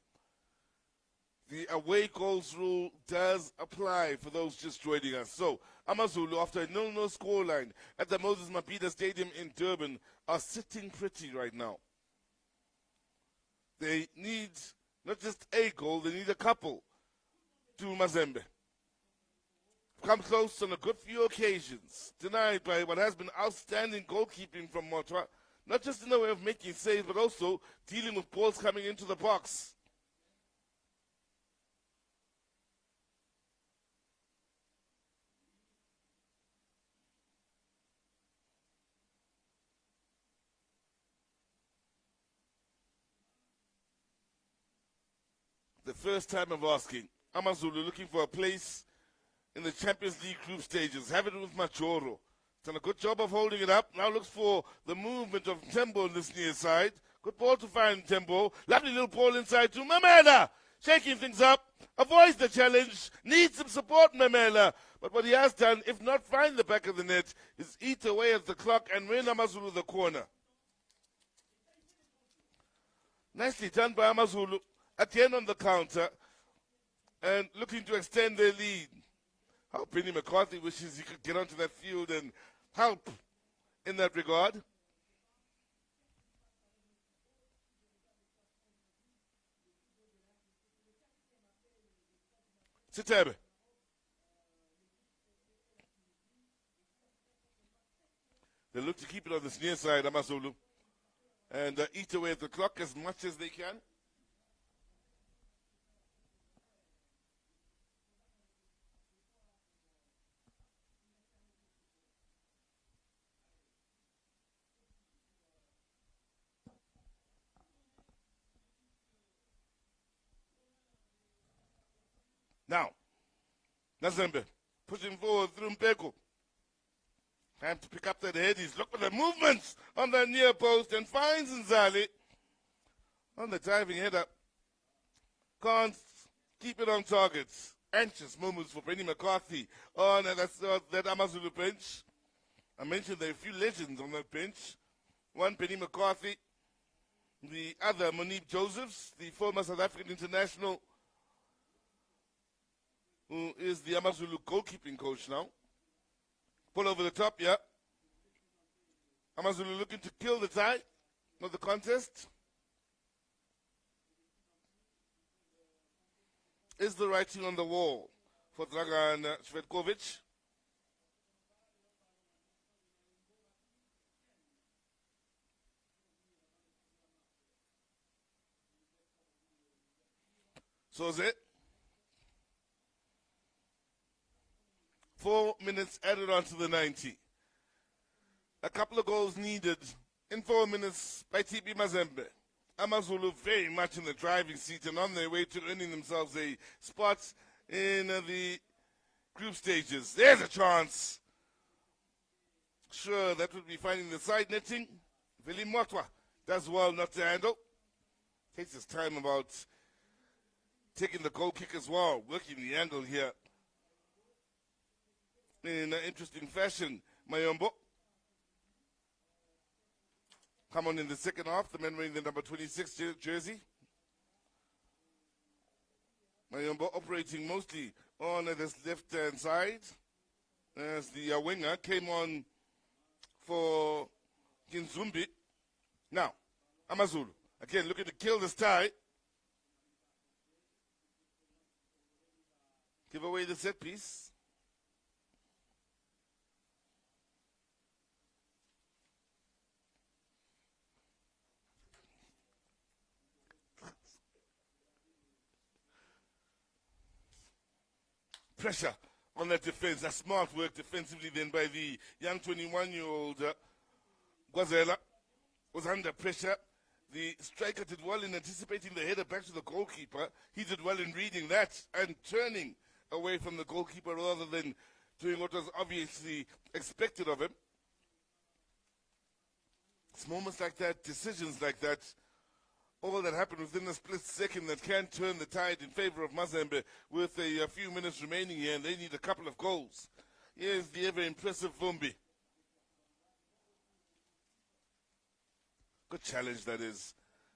S1: The away goals rule does apply for those just joining us. So, AMAZULU, after a 0-0 scoreline at the Moses Mabhida Stadium in Durban, are sitting pretty right now. They need not just a goal, they need a couple to Mazembe. Come close on a good few occasions, denied by what has been outstanding goalkeeping from Motwa, not just in the way of making saves, but also dealing with balls coming into the box. The first time of asking, AMAZULU looking for a place in the Champions League group stages. Have it with Machoro. Done a good job of holding it up. Now looks for the movement of Tembo on this near side. Good ball to find Tembo. Lovely little ball inside to Mamela. Shaking things up. Avoids the challenge. Needs some support, Mamela. But what he has done, if not find the back of the net, is eat away at the clock and win AMAZULU the corner. Nicely done by AMAZULU. Again on the counter and looking to extend their lead. How Penny McCarthy wishes he could get onto that field and help in that regard. Sitebe. They look to keep it on this near side, AMAZULU, and eat away at the clock as much as they can. Now, Mazembe pushing forward through Mpeko. Time to pick up that headies. Look at the movements on the near post and finds Nzali on the diving header. Can't keep it on target. Anxious moments for Penny McCarthy on that AMAZULU bench. I mentioned there are a few legends on that bench. One, Penny McCarthy. The other, Monique Josephs, the former South African international, who is the AMAZULU goalkeeping coach now. Pull over the top, yeah. AMAZULU looking to kill the tie of the contest. Is the writing on the wall for Dragan Svetkovic? So is it? 4 minutes added on to the 90. A couple of goals needed in 4 minutes by TP Mazembe. AMAZULU very much in the driving seat and on their way to earning themselves a spot in the group stages. There's a chance. Sure, that would be finding the side netting. Vili Motwa does well not to handle. Takes his time about taking the goal kick as well, working the angle here in an interesting fashion. Mayombo. come on in the second half. The men wearing the number 26 jersey. Mayombo operating mostly on this left-hand side as the winger came on for Kinzumbi. Now, AMAZULU, again, looking to kill this tie. Give away the set piece. Pressure on that defense. That's smart work defensively then by the young 21-year-old Gwazela. Was under pressure. The striker did well in anticipating the header back to the goalkeeper. He did well in reading that and turning away from the goalkeeper rather than doing what was obviously expected of him. It's moments like that, decisions like that, all that happened within a split second that can turn the tide in favor of Mazembe with a few minutes remaining here, and they need a couple of goals. Here's the ever-impressive Vumbi. Good challenge that is.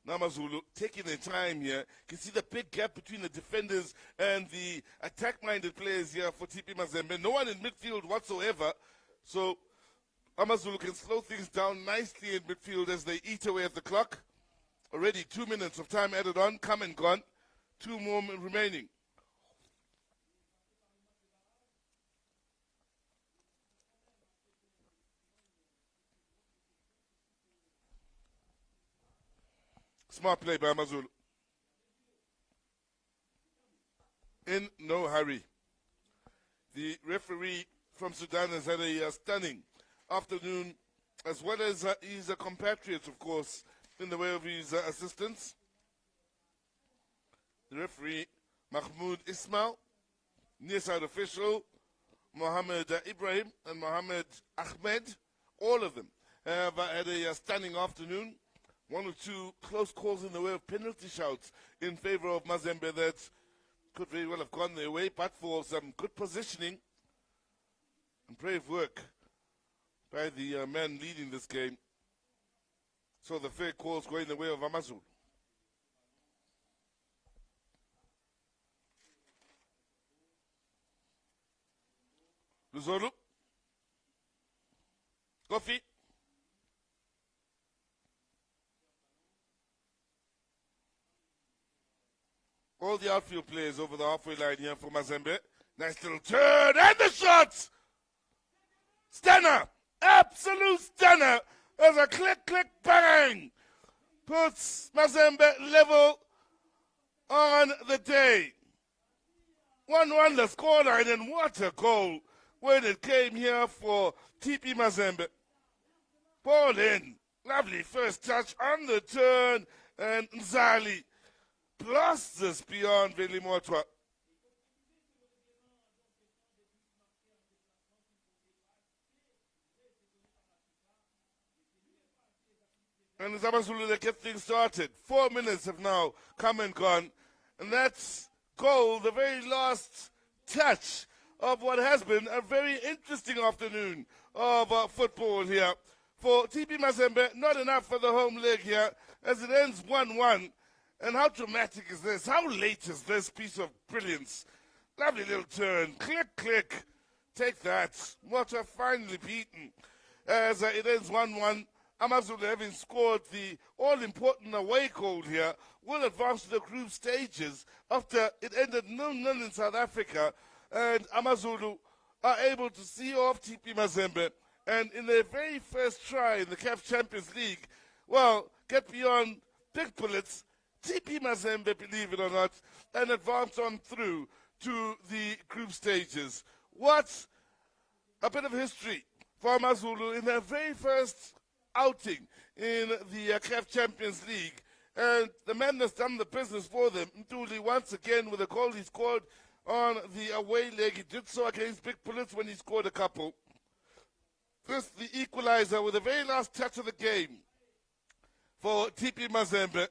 S1: Now AMAZULU taking their time here. You can see the big gap between the defenders and the attack-minded players here for TP Mazembe. No one in midfield whatsoever. So AMAZULU can slow things down nicely in midfield as they eat away at the clock. Already 2 minutes of time added on, come and gone. 2 more remaining. Smart play by AMAZULU. In no hurry. The referee from Sudan has had a stunning afternoon, as well as his compatriots, of course, in the way of his assistants. The referee, Mahmoud Ismail, near side official, Mohammed Ibrahim and Mohammed Ahmed, all of them have had a stunning afternoon. 1 or 2 close calls in the way of penalty shouts in favor of Mazembe that could very well have gone their way, but for some good positioning and brave work by the man leading this game. So the fair calls going the way of AMAZULU. Luzolu. Kofi. All the outfield players over the halfway line here for Mazembe. Nice little turn and the shot! Stunner! Absolute stunner! There's a click, click, bang! Puts Mazembe level on the day. 1-1 the scoreline, and what a goal when it came here for TP Mazembe. Ball in. Lovely first touch on the turn, and Nzali blasts this beyond Velimotwa. And it's AMAZULU that get things started. 4 minutes have now come and gone. And that's goal, the very last touch of what has been a very interesting afternoon of football here. For TP Mazembe, not enough for the home leg here as it ends 1-1. And how dramatic is this? How late is this piece of brilliance? Lovely little turn. Click, click. Take that. Water finally beaten as it ends 1-1. AMAZULU, having scored the all-important away goal here, will advance to the group stages after it ended 0-0 in South Africa. And AMAZULU are able to see off TP Mazembe. And in their very first try in the CAF Champions League, well, get beyond big bullets, TP Mazembe, believe it or not, and advance on through to the group stages. What a bit of history for AMAZULU in their very first outing in the CAF Champions League. And the man that's done the business for them, Ntuli, once again with a goal he scored on the away leg. He did so against Big Bullets when he scored a couple. This, the equalizer, with the very last touch of the game for TP Mazembe.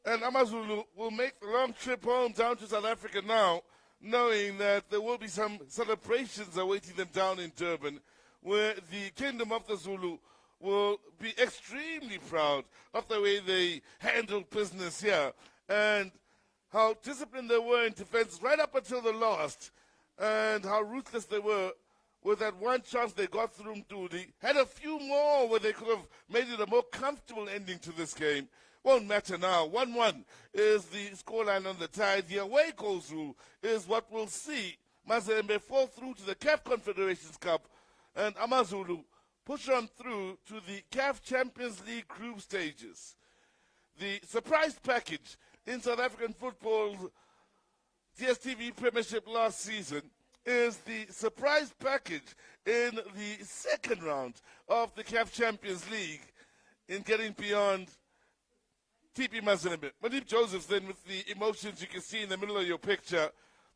S1: And AMAZULU will make the long trip home down to South Africa now, knowing that there will be some celebrations awaiting them down in Durban, where the Kingdom of the Zulu will be extremely proud of the way they handled business here and how disciplined they were in defense right up until the last, and how ruthless they were with that one chance they got through Mtuli. Had a few more where they could have made it a more comfortable ending to this game. Won't matter now. 1-1 is the scoreline on the tie. The away goals rule is what will see Mazembe fall through to the CAF Confederations Cup and AMAZULU push on through to the CAF Champions League group stages. The surprise package in South African football's DStv Premiership last season is the surprise package in the second round of the CAF Champions League in getting beyond TP Mazembe. Manip Joseph's then with the emotions you can see in the middle of your picture.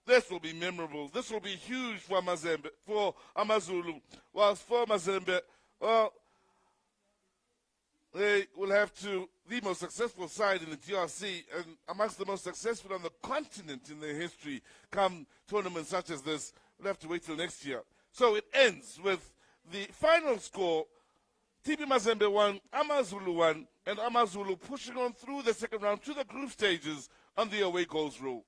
S1: This will be memorable. This will be huge for Mazembe, for AMAZULU. Whilst for Mazembe, well, they will have to, the most successful side in the DRC and amongst the most successful on the continent in their history come tournaments such as this. We'll have to wait till next year. So it ends with the final score, TP Mazembe 1, AMAZULU 1, and AMAZULU pushing on through the second round to the group stages on the away goals rule.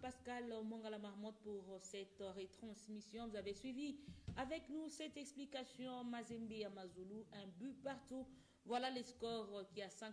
S5: Pascal Mongala Marmotte pour cette retransmission. Vous avez suivi avec nous cette explication Mazembe AMAZULU, un but partout. Voilà les scores qui a 5